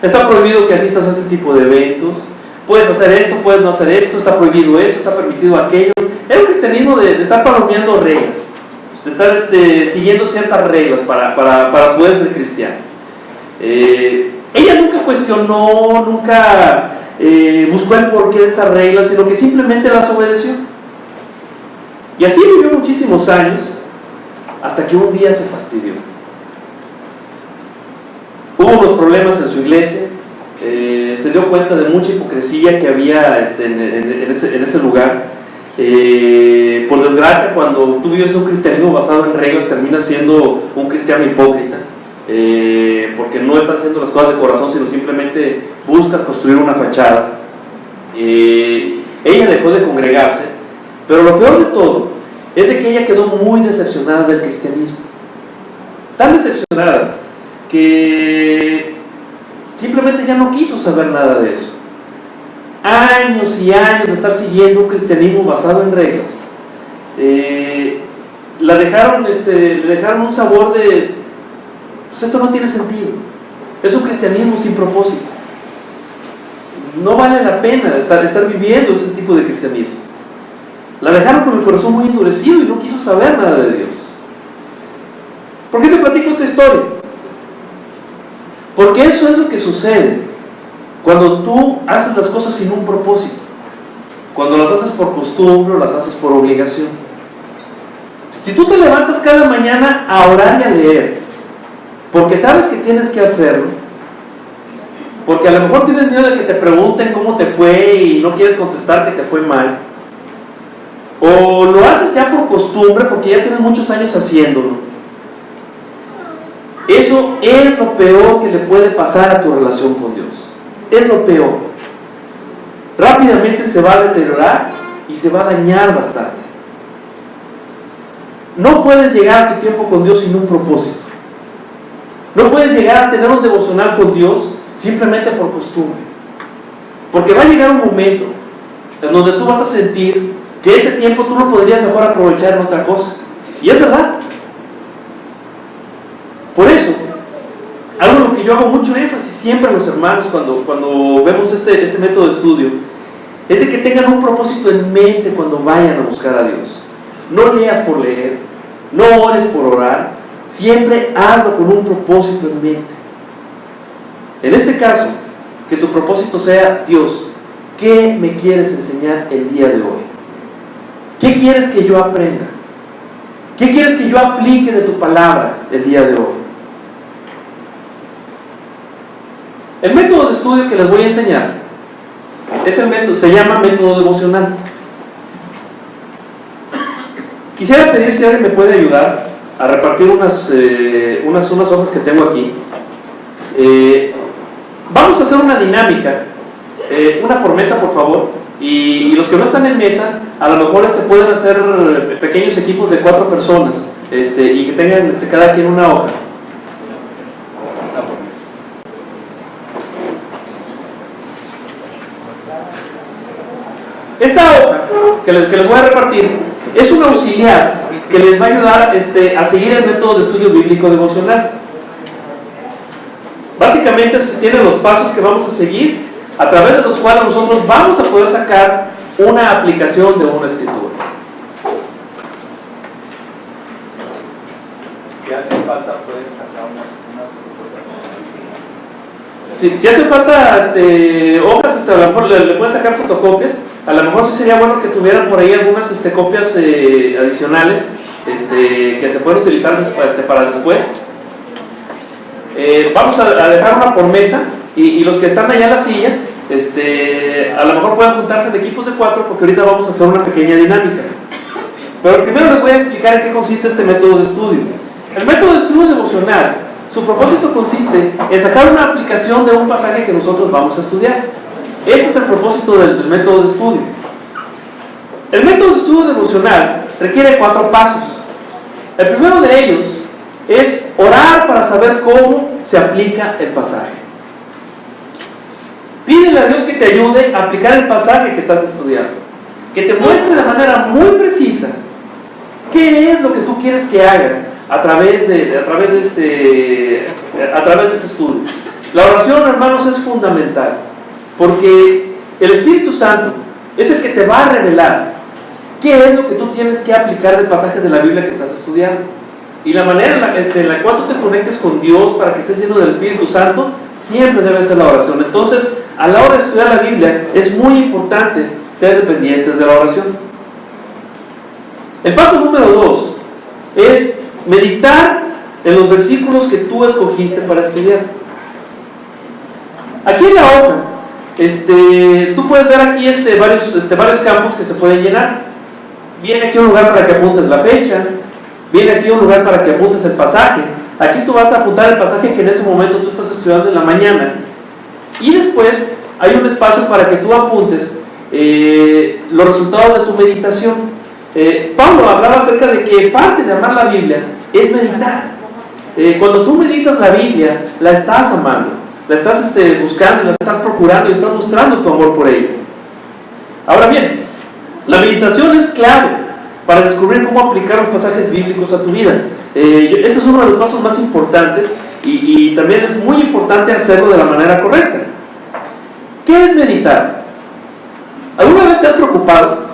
está prohibido que asistas a este tipo de eventos, puedes hacer esto, puedes no hacer esto, está prohibido esto, está permitido aquello. Era un cristianismo de estar palomeando reglas, de estar siguiendo ciertas reglas para poder ser cristiano. Ella nunca cuestionó, nunca buscó el porqué de esas reglas, sino que simplemente las obedeció. Y así vivió muchísimos años, hasta que un día se fastidió. Hubo unos problemas en su iglesia, se dio cuenta de mucha hipocresía que había en ese lugar. Por desgracia, cuando tú vives un cristianismo basado en reglas, terminas siendo un cristiano hipócrita, porque no estás haciendo las cosas de corazón, sino simplemente buscas construir una fachada. Ella dejó de congregarse, pero lo peor de todo es de que ella quedó muy decepcionada del cristianismo, tan decepcionada que simplemente ya no quiso saber nada de eso. Años y años de estar siguiendo un cristianismo basado en reglas, le dejaron un sabor de, pues esto no tiene sentido, es un cristianismo sin propósito, no vale la pena estar viviendo ese tipo de cristianismo. La dejaron con el corazón muy endurecido y no quiso saber nada de Dios. ¿Por qué te platico esta historia? Porque eso es lo que sucede cuando tú haces las cosas sin un propósito, cuando las haces por costumbre o las haces por obligación. Si tú te levantas cada mañana a orar y a leer, porque sabes que tienes que hacerlo, porque a lo mejor tienes miedo de que te pregunten cómo te fue y no quieres contestar que te fue mal, o lo haces ya por costumbre porque ya tienes muchos años haciéndolo, eso es lo peor que le puede pasar a tu relación con Dios. Es lo peor. Rápidamente se va a deteriorar y se va a dañar bastante. No puedes llegar a tu tiempo con Dios sin un propósito. No puedes llegar a tener un devocional con Dios simplemente por costumbre. Porque va a llegar un momento en donde tú vas a sentir que ese tiempo tú lo podrías mejor aprovechar en otra cosa. Y es verdad. Por eso, algo en lo que yo hago mucho énfasis siempre a los hermanos cuando vemos este método de estudio, es de que tengan un propósito en mente cuando vayan a buscar a Dios. No leas por leer, no ores por orar, siempre hazlo con un propósito en mente. En este caso, que tu propósito sea: Dios, ¿qué me quieres enseñar el día de hoy? ¿Qué quieres que yo aprenda? ¿Qué quieres que yo aplique de tu palabra el día de hoy? El método de estudio que les voy a enseñar se llama método devocional. Quisiera pedir si alguien me puede ayudar a repartir unas hojas que tengo aquí. Vamos a hacer una dinámica, una por mesa, por favor, y los que no están en mesa, a lo mejor pueden hacer pequeños equipos de 4 personas, y que tengan cada quien una hoja. Esta hoja que les voy a repartir es un auxiliar que les va a ayudar a seguir el método de estudio bíblico devocional. Básicamente tiene los pasos que vamos a seguir, a través de los cuales nosotros vamos a poder sacar una aplicación de una escritura. Si hace falta, puedes sacar unas fotocopias. Si hace falta hojas, a lo mejor le pueden sacar fotocopias. A lo mejor sí sería bueno que tuvieran por ahí algunas copias adicionales que se pueden utilizar para después. Vamos a dejar una por mesa, y los que están allá en las sillas, a lo mejor pueden juntarse en equipos de 4, porque ahorita vamos a hacer una pequeña dinámica. Pero primero les voy a explicar en qué consiste este método de estudio. El método de estudio devocional, su propósito consiste en sacar una aplicación de un pasaje que nosotros vamos a estudiar. Ese es el propósito del método de estudio. El método de estudio devocional requiere 4 pasos. El primero de ellos es orar para saber cómo se aplica el pasaje. Pídele a Dios que te ayude a aplicar el pasaje que estás estudiando, que te muestre de manera muy precisa qué es lo que tú quieres que hagas a través de ese estudio. La oración, hermanos, es fundamental, porque el Espíritu Santo es el que te va a revelar qué es lo que tú tienes que aplicar del pasaje de la Biblia que estás estudiando. Y la manera en la cual tú te conectes con Dios para que estés lleno del Espíritu Santo siempre debe ser la oración. Entonces, a la hora de estudiar la Biblia es muy importante ser dependientes de la oración. El paso número 2 es meditar en los versículos que tú escogiste para estudiar. Aquí en la hoja tú puedes ver aquí varios campos que se pueden llenar. Viene aquí un lugar para que apuntes la fecha, viene aquí un lugar para que apuntes el pasaje. Aquí tú vas a apuntar el pasaje que en ese momento tú estás estudiando en la mañana, y después hay un espacio para que tú apuntes los resultados de tu meditación. Pablo hablaba acerca de que parte de amar la Biblia es meditar. Cuando tú meditas la Biblia, la estás amando, la estás buscando, la estás procurando y estás mostrando tu amor por ella. Ahora bien, la meditación es clave para descubrir cómo aplicar los pasajes bíblicos a tu vida. Este es uno de los pasos más importantes, y también es muy importante hacerlo de la manera correcta. ¿Qué es meditar? ¿Alguna vez te has preocupado?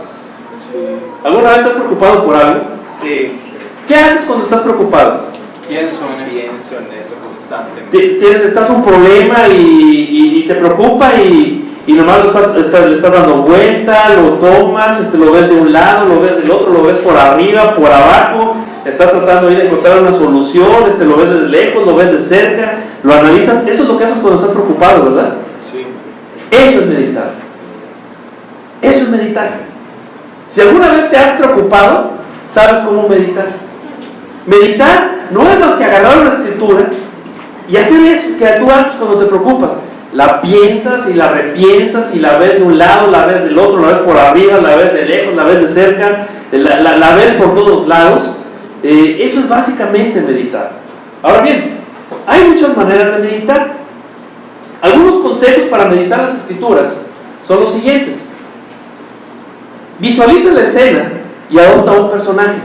¿Alguna vez te has preocupado por algo? Sí. ¿Qué haces cuando estás preocupado? Pienso en Pienso en eso constantemente. Estás un problema y te preocupa, y y nomás le estás dando vuelta, lo tomas, lo ves de un lado, lo ves del otro, lo ves por arriba, por abajo, estás tratando de encontrar una solución, lo ves desde lejos, lo ves de cerca, lo analizas. Eso es lo que haces cuando estás preocupado, ¿verdad? Sí. Eso es meditar. Eso es meditar. Si alguna vez te has preocupado, sabes cómo meditar. Meditar no es más que agarrar una escritura y hacer eso que tú haces cuando te preocupas. La piensas y la repiensas y la ves de un lado, la ves del otro, la ves por arriba, la ves de lejos, la ves de cerca, la ves por todos lados. Eso es básicamente meditar. Ahora bien, hay muchas maneras de meditar. Algunos consejos para meditar las escrituras son los siguientes. Visualiza la escena y adopta un personaje.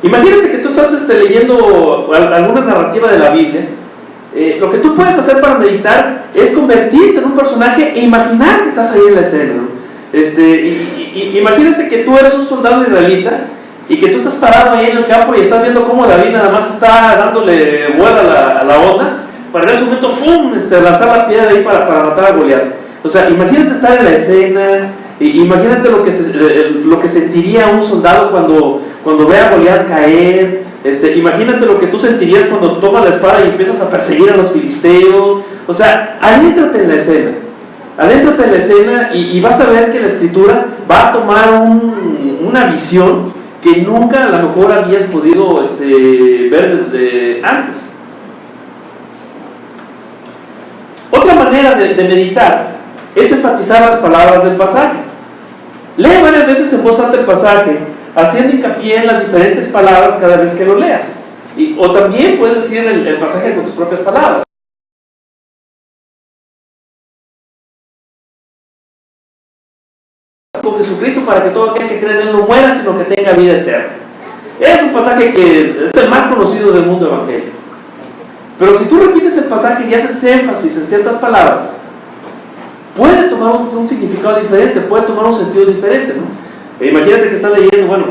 Imagínate que tú estás leyendo alguna narrativa de la Biblia. Lo que tú puedes hacer para meditar es convertirte en un personaje e imaginar que estás ahí en la escena, ¿no? Imagínate que tú eres un soldado israelita y que tú estás parado ahí en el campo y estás viendo cómo David nada más está dándole vuelta a la onda para en ese momento ¡fum! Lanzar la piedra ahí para matar a Goliat. O sea, imagínate estar en la escena, imagínate lo que sentiría un soldado cuando ve a Goliat caer. Imagínate lo que tú sentirías cuando tomas la espada y empiezas a perseguir a los filisteos. O sea, adéntrate en la escena. Adéntrate en la escena y vas a ver que la escritura va a tomar una visión que nunca a lo mejor habías podido ver desde antes. Otra manera de meditar es enfatizar las palabras del pasaje. Lee varias veces en voz alta el pasaje, haciendo hincapié en las diferentes palabras cada vez que lo leas. O también puedes decir el pasaje con tus propias palabras. Con Jesucristo para que todo aquel que cree en Él no muera, sino que tenga vida eterna. Es un pasaje que es el más conocido del mundo evangélico. Pero si tú repites el pasaje y haces énfasis en ciertas palabras, puede tomar un significado diferente, puede tomar un sentido diferente, ¿no? Imagínate que estás leyendo, bueno,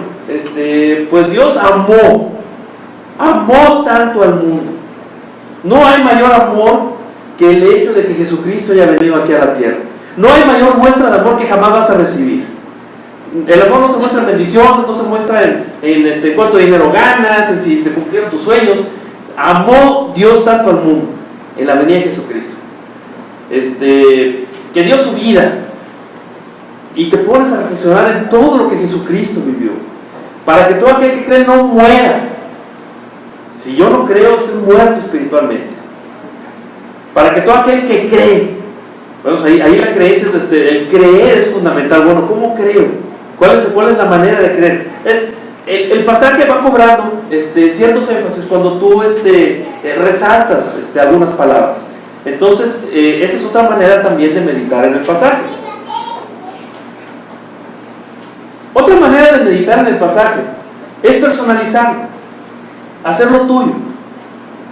pues Dios amó tanto al mundo. No hay mayor amor que el hecho de que Jesucristo haya venido aquí a la tierra. No hay mayor muestra de amor que jamás vas a recibir. El amor no se muestra en bendición, no se muestra en cuánto dinero ganas, en si se cumplieron tus sueños. Amó Dios tanto al mundo en la venida de Jesucristo, que dio su vida, y te pones a reflexionar en todo lo que Jesucristo vivió, para que todo aquel que cree no muera. Si yo no creo, estoy muerto espiritualmente. Para que todo aquel que cree, vamos, ahí la creencia es, el creer es fundamental. Bueno, ¿cómo creo? ¿Cuál es la manera de creer? El pasaje va cobrando ciertos énfasis cuando tú resaltas algunas palabras. Entonces, esa es otra manera también de meditar en el pasaje. Otra manera de meditar en el pasaje es personalizarlo, hacerlo tuyo.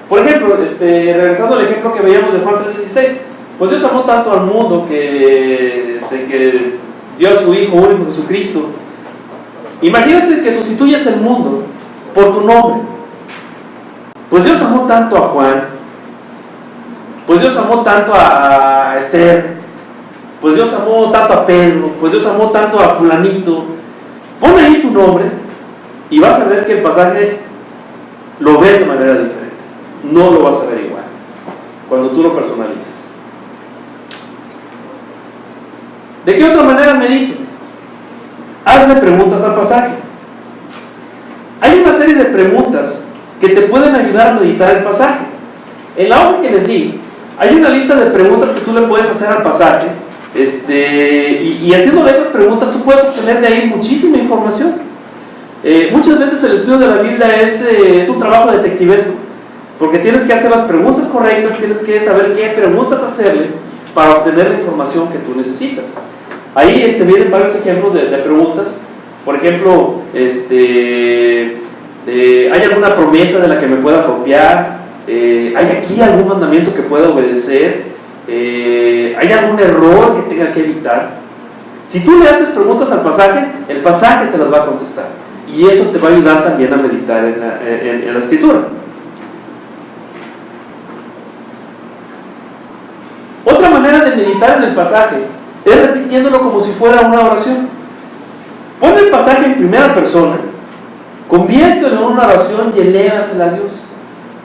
Por ejemplo, regresando al ejemplo que veíamos de Juan 3:16, pues Dios amó tanto al mundo que dio a su Hijo único, Jesucristo. Imagínate que sustituyes el mundo por tu nombre. Pues Dios amó tanto a Juan, pues Dios amó tanto a Esther, pues Dios amó tanto a Pedro, pues Dios amó tanto a fulanito. Pon ahí tu nombre y vas a ver que el pasaje lo ves de manera diferente. No lo vas a ver igual cuando tú lo personalices. ¿De qué otra manera medito? Hazle preguntas al pasaje. Hay una serie de preguntas que te pueden ayudar a meditar el pasaje. En la hoja que les di, hay una lista de preguntas que tú le puedes hacer al pasaje, y haciéndole esas preguntas tú puedes obtener de ahí muchísima información. Muchas veces el estudio de la Biblia es un trabajo detectivesco, porque tienes que hacer las preguntas correctas, tienes que saber qué preguntas hacerle para obtener la información que tú necesitas. Ahí vienen varios ejemplos de preguntas. Por ejemplo, ¿hay alguna promesa de la que me pueda apropiar? ¿Hay aquí algún mandamiento que pueda obedecer? ¿Hay algún error que tenga que evitar? Si tú le haces preguntas al pasaje, el pasaje te las va a contestar, y eso te va a ayudar también a meditar en la escritura. Otra manera de meditar en el pasaje es repitiéndolo como si fuera una oración. Pon el pasaje en primera persona, conviértelo en una oración y elévasela a Dios.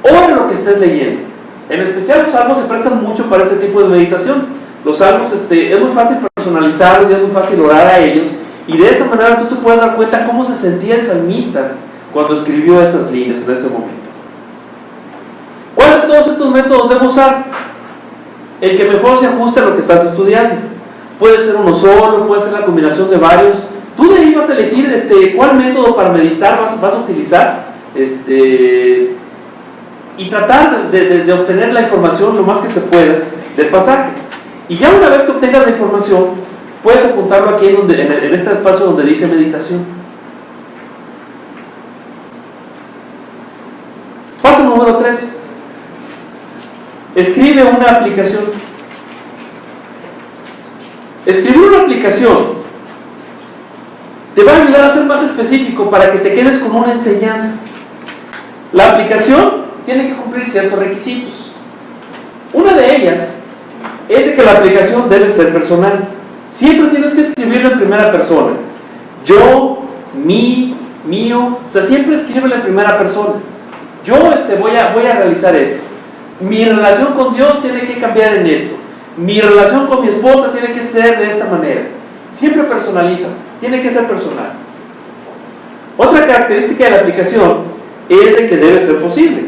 Ora lo que estés leyendo. En especial los salmos se prestan mucho para ese tipo de meditación. Los salmos es muy fácil personalizarlos y es muy fácil orar a ellos, y de esa manera tú te puedes dar cuenta cómo se sentía el salmista cuando escribió esas líneas en ese momento. ¿Cuál de todos estos métodos debo usar? El que mejor se ajuste a lo que estás estudiando. Puede ser uno solo, puede ser la combinación de varios. Tú de ahí vas a elegir cuál método para meditar vas a utilizar, y tratar de obtener la información lo más que se pueda del pasaje. Y ya una vez que obtengas la información, puedes apuntarlo aquí en este espacio donde dice meditación. Paso número 3. Escribe una aplicación. Escribir una aplicación te va a ayudar a ser más específico para que te quedes con una enseñanza. La aplicación tiene que cumplir ciertos requisitos. Una de ellas es de que la aplicación debe ser personal. Siempre tienes que escribirlo en primera persona. Yo, mí, mío, o sea, siempre escríbelo en primera persona. Yo voy a realizar esto. Mi relación con Dios tiene que cambiar en esto. Mi relación con mi esposa tiene que ser de esta manera. Siempre personaliza, tiene que ser personal. Otra característica de la aplicación es de que debe ser posible.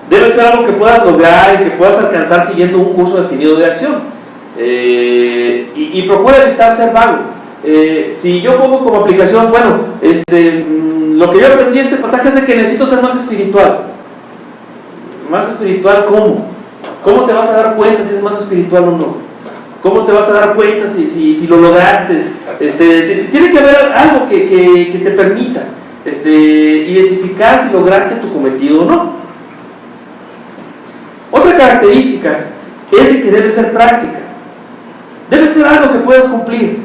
Debe ser algo que puedas lograr y que puedas alcanzar siguiendo un curso definido de acción. Y procura evitar ser vago. Si yo pongo como aplicación, bueno, lo que yo aprendí de este pasaje es de que necesito ser más espiritual. ¿Más espiritual cómo? ¿Cómo te vas a dar cuenta si es más espiritual o no? ¿Cómo te vas a dar cuenta si lo lograste? Tiene que haber algo que te permita identificar si lograste tu cometido o no. Otra característica es de que debe ser práctica. Debe ser algo que puedas cumplir.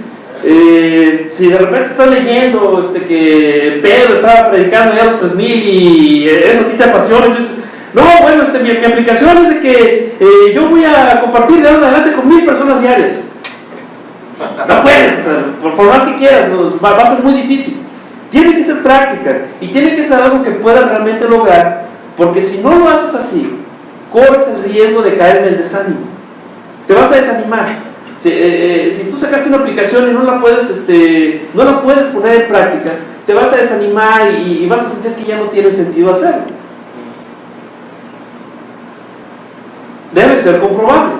Si de repente estás leyendo que Pedro estaba predicando ya a los 3000 y eso a ti te apasiona, entonces, no, bueno, mi aplicación es de que yo voy a compartir de ahora en adelante con 1000 personas diarias. No puedes, o sea, por más que quieras, va a ser muy difícil. Tiene que ser práctica y tiene que ser algo que puedas realmente lograr, porque si no lo haces así, corres el riesgo de caer en el desánimo. Te vas a desanimar. Si tú sacaste una aplicación y no la puedes poner en práctica, te vas a desanimar y vas a sentir que ya no tiene sentido hacerlo. Debe ser comprobable.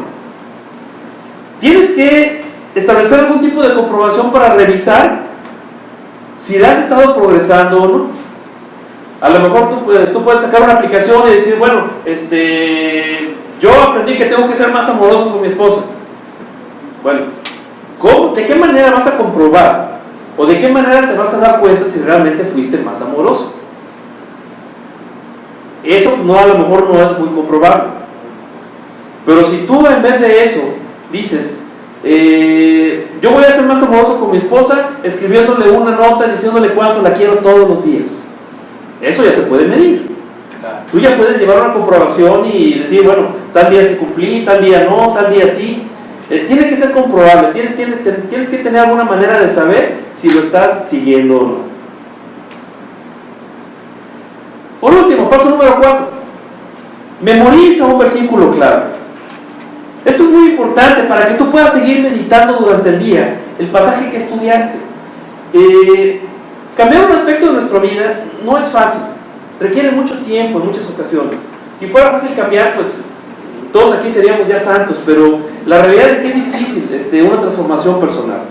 Tienes que establecer algún tipo de comprobación para revisar si has estado progresando o no. A lo mejor tú puedes sacar una aplicación y decir, bueno, yo aprendí que tengo que ser más amoroso con mi esposa. Bueno, ¿de qué manera vas a comprobar? ¿O de qué manera te vas a dar cuenta si realmente fuiste más amoroso? Eso a lo mejor no es muy comprobable. Pero si tú en vez de eso dices, yo voy a ser más amoroso con mi esposa escribiéndole una nota diciéndole cuánto la quiero todos los días, eso ya se puede medir. Tú ya puedes llevar una comprobación y decir, bueno, tal día sí cumplí, tal día no, tal día sí. Tiene que ser comprobable, tienes que tener alguna manera de saber si lo estás siguiendo o no. Por último, paso número 4. Memoriza un versículo clave. Esto es muy importante para que tú puedas seguir meditando durante el día el pasaje que estudiaste. Cambiar un aspecto de nuestra vida no es fácil, requiere mucho tiempo en muchas ocasiones. Si fuera fácil cambiar, pues todos aquí seríamos ya santos, pero la realidad es que es difícil una transformación personal.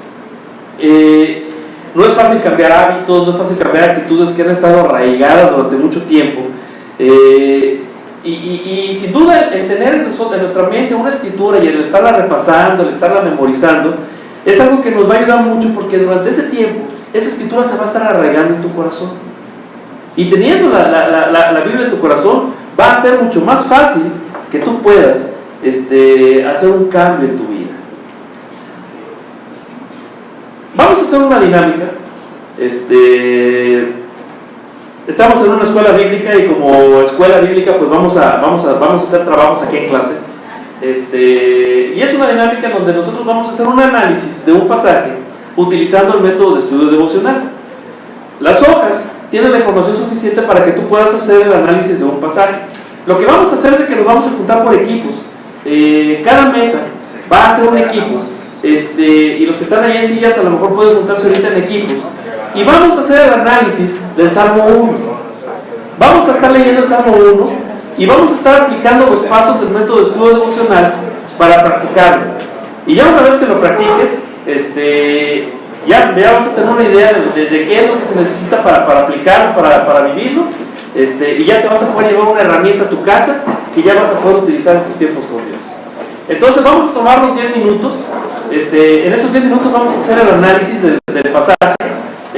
No es fácil cambiar hábitos, no es fácil cambiar actitudes que han estado arraigadas durante mucho tiempo. Y sin duda el tener en nuestra mente una escritura y el estarla repasando, el estarla memorizando, es algo que nos va a ayudar mucho, porque durante ese tiempo esa escritura se va a estar arraigando en tu corazón. Y teniendo la Biblia en tu corazón, va a ser mucho más fácil que tú puedas hacer un cambio en tu vida. Vamos a hacer una dinámica. Estamos en una escuela bíblica y como escuela bíblica pues vamos a hacer trabajos aquí en clase. Y es una dinámica en donde nosotros vamos a hacer un análisis de un pasaje utilizando el método de estudio devocional. Las hojas tienen la información suficiente para que tú puedas hacer el análisis de un pasaje. Lo que vamos a hacer es de que nos vamos a juntar por equipos. Cada mesa va a ser un equipo, y los que están ahí en sillas a lo mejor pueden juntarse ahorita en equipos. Y vamos a hacer el análisis del Salmo 1. Vamos a estar leyendo el Salmo 1 y vamos a estar aplicando los pasos del método de estudio devocional para practicarlo. Y ya una vez que lo practiques, ya vas a tener una idea de qué es lo que se necesita para aplicarlo, para vivirlo, y ya te vas a poder llevar una herramienta a tu casa que ya vas a poder utilizar en tus tiempos con Dios. Entonces vamos a tomarnos 10 minutos. En esos 10 minutos vamos a hacer el análisis del pasaje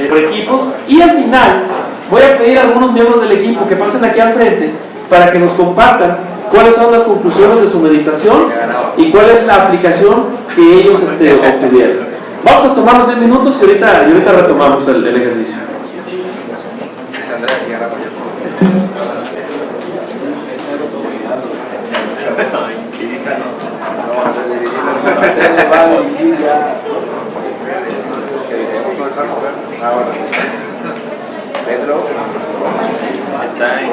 por equipos, y al final voy a pedir a algunos miembros del equipo que pasen aquí al frente para que nos compartan cuáles son las conclusiones de su meditación y cuál es la aplicación que ellos obtuvieron. Vamos a tomarnos 10 minutos y ahorita retomamos el ejercicio. Pedro está en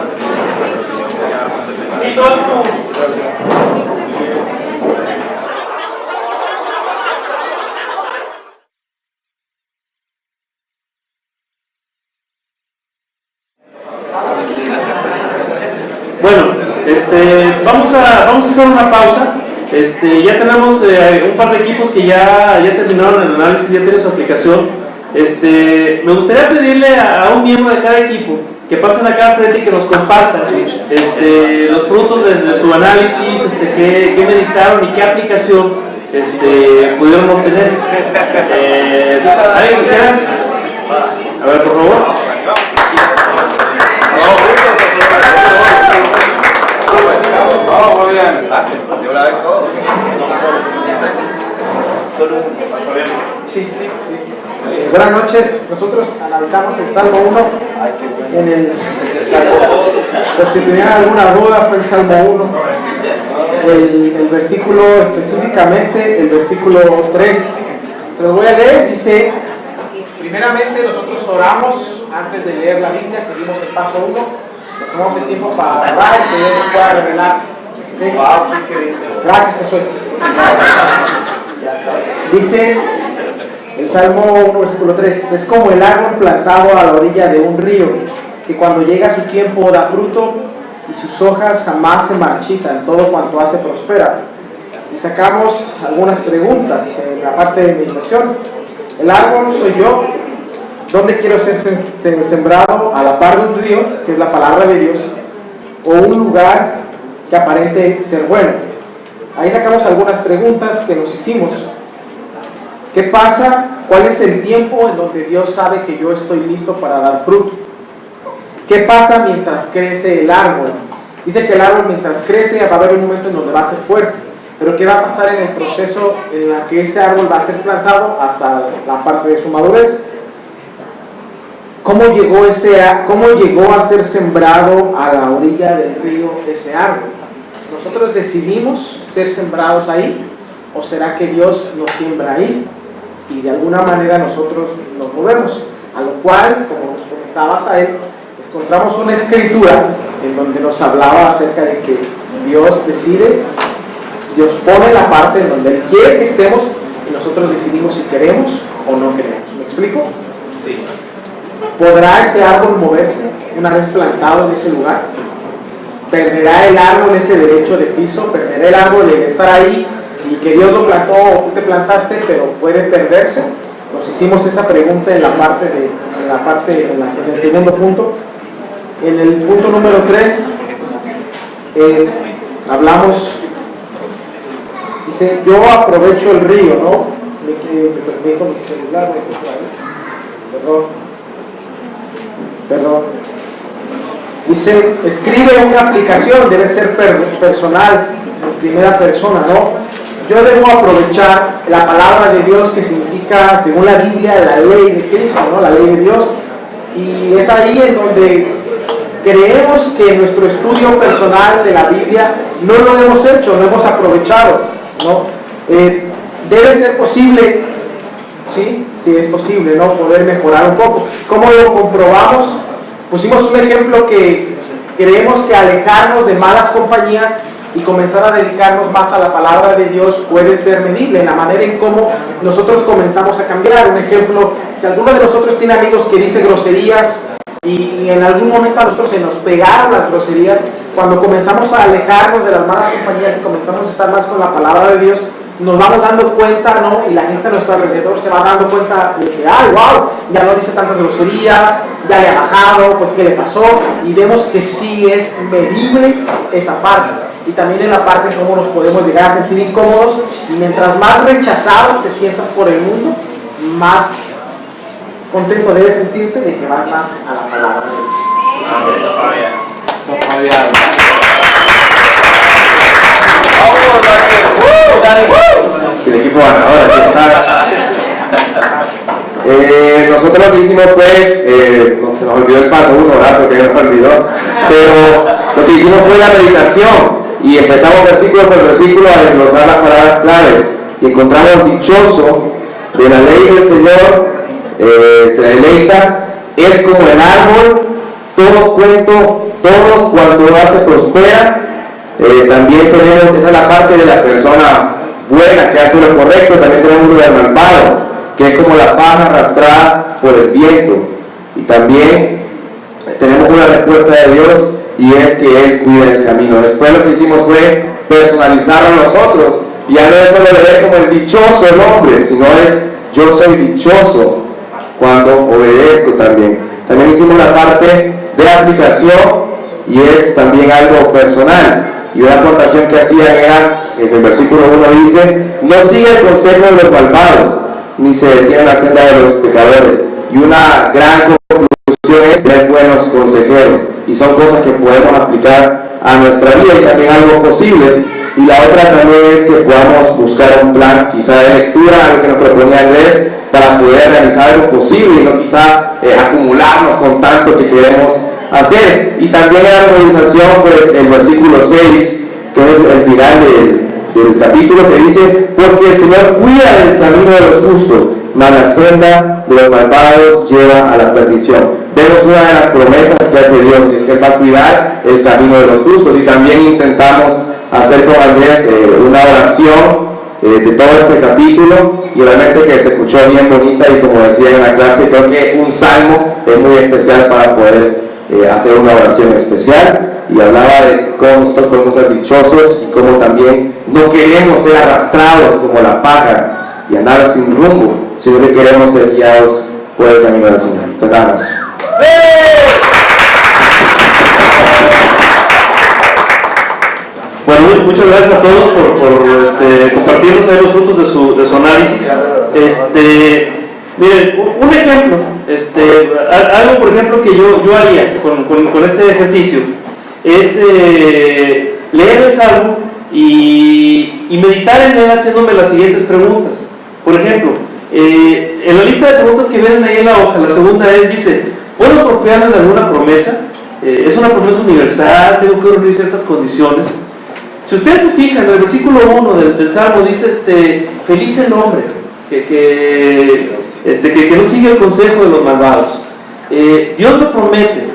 Bueno, vamos a hacer una pausa. Ya tenemos un par de equipos que ya terminaron el análisis, ya tienen su aplicación. Me gustaría pedirle a un miembro de cada equipo que pasen acá al frente y que nos compartan los frutos de su análisis, qué meditaron y qué aplicación pudieron obtener. ¿Alguien que quiera? A ver, por favor. Sí. Buenas noches. Nosotros analizamos el Salmo 1 por si tenían alguna duda, fue el Salmo 1. El versículo, específicamente el versículo 3. Se los voy a leer. Dice: primeramente nosotros oramos antes de leer la Biblia, seguimos el paso 1. Tomamos el tiempo para orar y que Dios nos pueda revelar. ¿Okay? Gracias, Josué. Dice el Salmo 1, versículo 3: es como el árbol plantado a la orilla de un río, que cuando llega su tiempo da fruto y sus hojas jamás se marchitan, todo cuanto hace prospera. Y sacamos algunas preguntas en la parte de meditación. El árbol soy yo. ¿Dónde quiero ser sembrado? ¿A la par de un río, que es la palabra de Dios, o un lugar que aparente ser bueno? Ahí sacamos algunas preguntas que nos hicimos. ¿Qué pasa? ¿Cuál es el tiempo en donde Dios sabe que yo estoy listo para dar fruto? ¿Qué pasa mientras crece el árbol? Dice que el árbol mientras crece va a haber un momento en donde va a ser fuerte. Pero ¿qué va a pasar en el proceso en la que ese árbol va a ser plantado hasta la parte de su madurez? ¿Cómo llegó a ser sembrado a la orilla del río ese árbol? ¿Nosotros decidimos ser sembrados ahí? ¿O será que Dios nos siembra ahí? Y de alguna manera nosotros nos movemos. A lo cual, como nos comentabas a él, encontramos una escritura en donde nos hablaba acerca de que Dios decide, Dios pone la parte en donde Él quiere que estemos y nosotros decidimos si queremos o no queremos. ¿Me explico? Sí. ¿Podrá ese árbol moverse una vez plantado en ese lugar? ¿Perderá el árbol ese derecho de piso? ¿Perderá el árbol el estar ahí y que Dios lo plantó o tú te plantaste, pero puede perderse? Nos hicimos esa pregunta en el segundo punto. En el punto número 3 hablamos, dice, yo aprovecho el río, ¿no? Necesito mi celular, perdón. Dice, escribe una aplicación, debe ser personal, en primera persona, ¿no? Yo debo aprovechar la palabra de Dios, que significa, según la Biblia, la ley de Cristo, ¿no? La ley de Dios. Y es ahí en donde creemos que nuestro estudio personal de la Biblia no lo hemos hecho, no hemos aprovechado, ¿no? Debe ser posible, ¿sí? Sí, es posible, ¿no? Poder mejorar un poco. ¿Cómo lo comprobamos? Pusimos un ejemplo que creemos que alejarnos de malas compañías y comenzar a dedicarnos más a la palabra de Dios puede ser medible en la manera en cómo nosotros comenzamos a cambiar. Un ejemplo, si alguno de nosotros tiene amigos que dice groserías y en algún momento a nosotros se nos pegaron las groserías, cuando comenzamos a alejarnos de las malas compañías y comenzamos a estar más con la palabra de Dios, nos vamos dando cuenta, ¿no? Y la gente a nuestro alrededor se va dando cuenta de que, ¡ay, wow! Ya no dice tantas groserías, ya le ha bajado, pues ¿qué le pasó? Y vemos que sí es medible esa parte. Y también en la parte en cómo nos podemos llegar a sentir incómodos, y mientras más rechazado te sientas por el mundo, más contento debes sentirte de que vas más a la palabra de Dios. El equipo ganador, aquí está. Nosotros lo que hicimos fue, se nos olvidó el paso 1, ¿verdad? Porque ya nos olvidó, pero lo que hicimos fue la meditación y empezamos versículo por versículo a desglosar las palabras clave y encontramos dichoso de la ley del Señor, se deleita, es como el árbol, todo cuanto hace prospera. También tenemos, esa es la parte de la persona buena que hace lo correcto. También tenemos uno del malvado, que es como la paja arrastrada por el viento. Y también tenemos una respuesta de Dios, y es que Él cuida el camino. Después lo que hicimos fue personalizarlo nosotros, y ya no es solo leer como el dichoso el hombre, sino es yo soy dichoso cuando obedezco también. También hicimos la parte de aplicación, y es también algo personal. Y una aportación que hacían era, en el versículo 1 dice, no sigue el consejo de los malvados, ni se detiene en la senda de los pecadores. Y una gran conclusión es tener buenos consejeros, y son cosas que podemos aplicar a nuestra vida, y también algo posible. Y la otra también es que podamos buscar un plan, quizá de lectura, algo que nos proponía Andrés, para poder realizar algo posible, y no quizá acumularnos con tanto que queremos hacer. Y también en la organización, pues el versículo 6, que es el final del capítulo, que dice, porque el Señor cuida del camino de los justos, mas la senda de los malvados lleva a la perdición. Vemos una de las promesas que hace Dios, y es que Él va a cuidar el camino de los justos. Y también intentamos hacer con Andrés una oración de todo este capítulo, y realmente que se escuchó bien bonita, y como decía en la clase, creo que un salmo es muy especial para poder hacer una oración especial, y hablaba de cómo nosotros podemos ser dichosos y cómo también no queremos ser arrastrados como la paja y andar sin rumbo, sino que queremos ser guiados por el camino del Señor. Entonces nada más. Bueno, muchas gracias a todos por compartirnos ahí los frutos de su análisis. Miren, un ejemplo, algo por ejemplo que yo haría con este ejercicio es leer el Salmo y meditar en él haciéndome las siguientes preguntas. Por ejemplo, en la lista de preguntas que vienen ahí en la hoja, la segunda dice, ¿puedo apropiarme de alguna promesa? ¿Es una promesa universal? ¿Tengo que reunir ciertas condiciones? Si ustedes se fijan, en el versículo 1 del Salmo dice, feliz el hombre que no sigue el consejo de los malvados. Dios me promete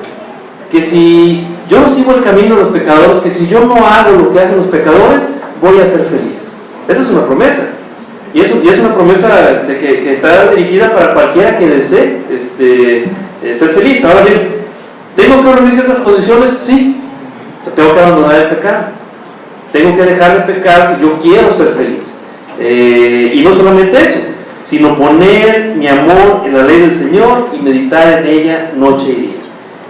que si yo no sigo el camino de los pecadores, que si yo no hago lo que hacen los pecadores, voy a ser feliz. Esa es una promesa. Y es una promesa que está dirigida para cualquiera que desee ser feliz. Ahora bien, ¿tengo que reunir ciertas condiciones? Sí. O sea, tengo que abandonar el pecado. Tengo que dejar de pecar si yo quiero ser feliz. Y no solamente eso, sino poner mi amor en la ley del Señor y meditar en ella noche y día.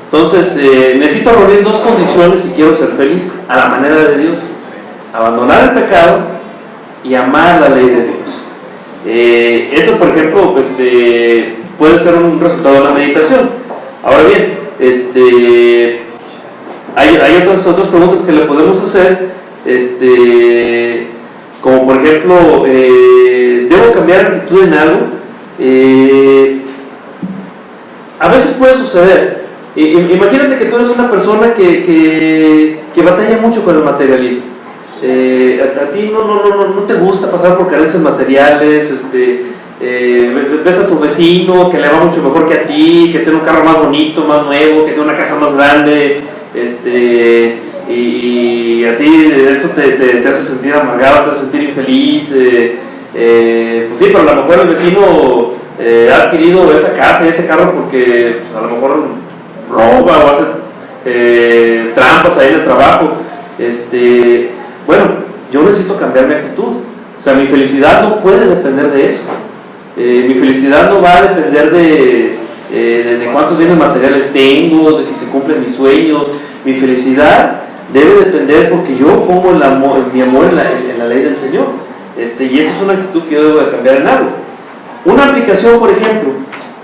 Entonces, necesito reunir dos condiciones si quiero ser feliz, a la manera de Dios: abandonar el pecado y amar la ley de Dios. Eso, por ejemplo, puede ser un resultado de la meditación. Ahora bien, hay otras preguntas que le podemos hacer, como por ejemplo, ¿debo cambiar actitud en algo? A veces puede suceder Imagínate que tú eres una persona que batalla mucho con el materialismo. A ti no te gusta pasar por carencias materiales, ves a tu vecino que le va mucho mejor que a ti, que tiene un carro más bonito, más nuevo, que tiene una casa más grande, y a ti eso te hace sentir amargado, te hace sentir infeliz. Pues sí, pero a lo mejor el vecino ha adquirido esa casa y ese carro porque pues, a lo mejor roba o hace trampas ahí en el trabajo. Bueno, yo necesito cambiar mi actitud. O sea, mi felicidad no puede depender de eso. Mi felicidad no va a depender de cuántos bienes materiales tengo, de si se cumplen mis sueños. Mi felicidad debe depender porque yo pongo mi amor en la ley del Señor. Y esa es una actitud que yo debo de cambiar en algo. Una aplicación, por ejemplo,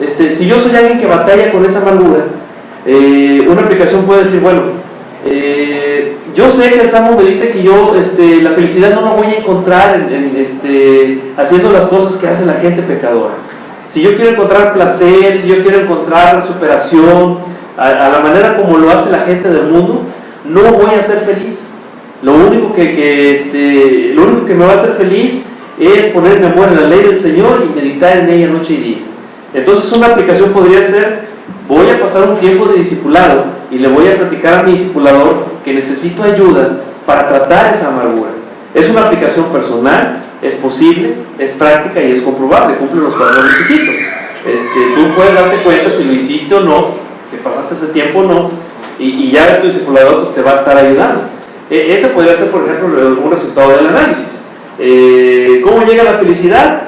si yo soy alguien que batalla con esa amargura, una aplicación puede decir, bueno, yo sé que el Salmo me dice que yo la felicidad no la voy a encontrar haciendo las cosas que hace la gente pecadora. Si yo quiero encontrar placer, si yo quiero encontrar superación a la manera como lo hace la gente del mundo, no voy a ser feliz. Lo único que me va a hacer feliz es poner mi amor en la ley del Señor y meditar en ella noche y día. Entonces una aplicación podría ser: voy a pasar un tiempo de discipulado y le voy a platicar a mi discipulador que necesito ayuda para tratar esa amargura. Es una aplicación personal, es posible, es práctica y es comprobable, cumple los 4 requisitos. Tú puedes darte cuenta si lo hiciste o no, si pasaste ese tiempo o no, y ya tu discipulador pues, te va a estar ayudando. Ese podría ser, por ejemplo, un resultado del análisis. ¿Cómo llega la felicidad?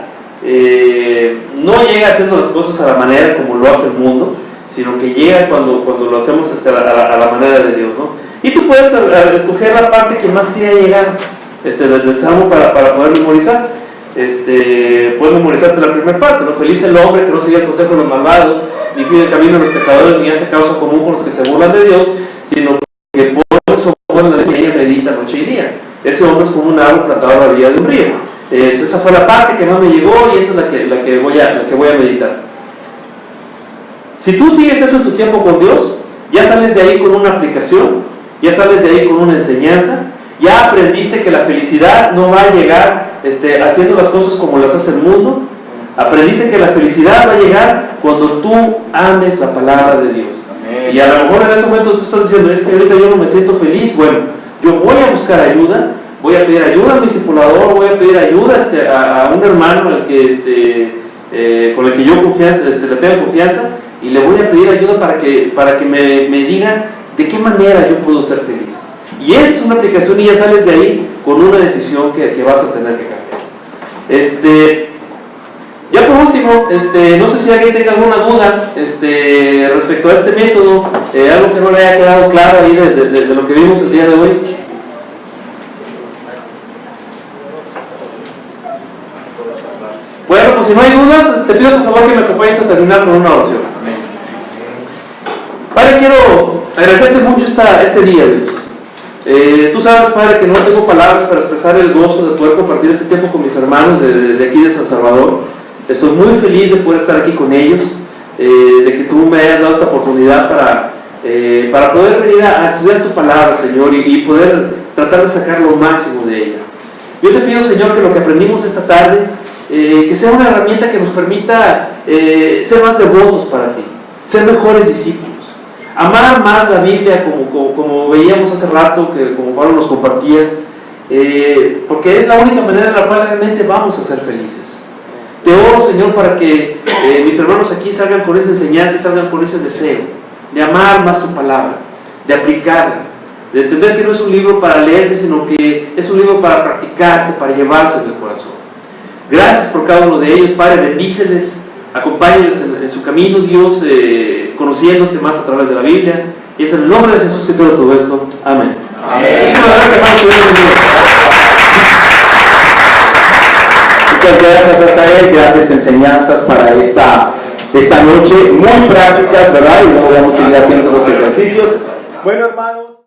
No llega haciendo las cosas a la manera como lo hace el mundo, sino que llega cuando lo hacemos a la manera de Dios, ¿no? Y tú puedes escoger la parte que más te haya llegado del Salmo para poder memorizar. Puedes memorizarte la primera parte, ¿no? Feliz el hombre que no sigue el consejo de los malvados, ni sigue el camino de los pecadores, ni hace causa común con los que se burlan de Dios, sino que pone su amor en la ley y ella medita noche y día. Ese hombre es como un árbol plantado a la orilla de un río. Esa fue la parte que más me llegó y esa es la que voy a meditar. Si tú sigues eso en tu tiempo con Dios, ya sales de ahí con una aplicación, ya sales de ahí con una enseñanza, ya aprendiste que la felicidad no va a llegar haciendo las cosas como las hace el mundo. Aprendiste que la felicidad va a llegar cuando tú ames la palabra de Dios. Amén. Y a lo mejor en ese momento tú estás diciendo: es que ahorita yo no me siento feliz. Bueno, yo voy a buscar ayuda, voy a pedir ayuda a mi discipulador, voy a pedir ayuda a un hermano al que, con el que yo le tengo confianza, y le voy a pedir ayuda para que me diga de qué manera yo puedo ser feliz. Y esa es una aplicación y ya sales de ahí con una decisión que vas a tener que cambiar. Ya por último, no sé si alguien tenga alguna duda respecto a este método, algo que no le haya quedado claro ahí de lo que vimos el día de hoy. Bueno, pues si no hay dudas, te pido por favor que me acompañes a terminar con una oración. Padre, quiero agradecerte mucho este día, Dios. Tú sabes, Padre, que no tengo palabras para expresar el gozo de poder compartir este tiempo con mis hermanos de aquí de San Salvador. Estoy muy feliz de poder estar aquí con ellos, de que tú me hayas dado esta oportunidad para poder venir a estudiar tu palabra, Señor, y poder tratar de sacar lo máximo de ella. Yo te pido, Señor, que lo que aprendimos esta tarde, que sea una herramienta que nos permita ser más devotos para ti, ser mejores discípulos, amar más la Biblia como veíamos hace rato, como Pablo nos compartía, porque es la única manera en la cual realmente vamos a ser felices. Te oro, Señor, para que mis hermanos aquí salgan con esa enseñanza y salgan con ese deseo de amar más tu palabra, de aplicarla, de entender que no es un libro para leerse, sino que es un libro para practicarse, para llevarse en el corazón. Gracias por cada uno de ellos, Padre, bendíceles, acompáñenles en su camino, Dios, conociéndote más a través de la Biblia. Y es en el nombre de Jesús que te oro todo esto. Amén. Amén. Muchas gracias a Sael, grandes enseñanzas para esta noche, muy prácticas, ¿verdad? Y luego vamos a seguir haciendo los ejercicios. Bueno, hermanos.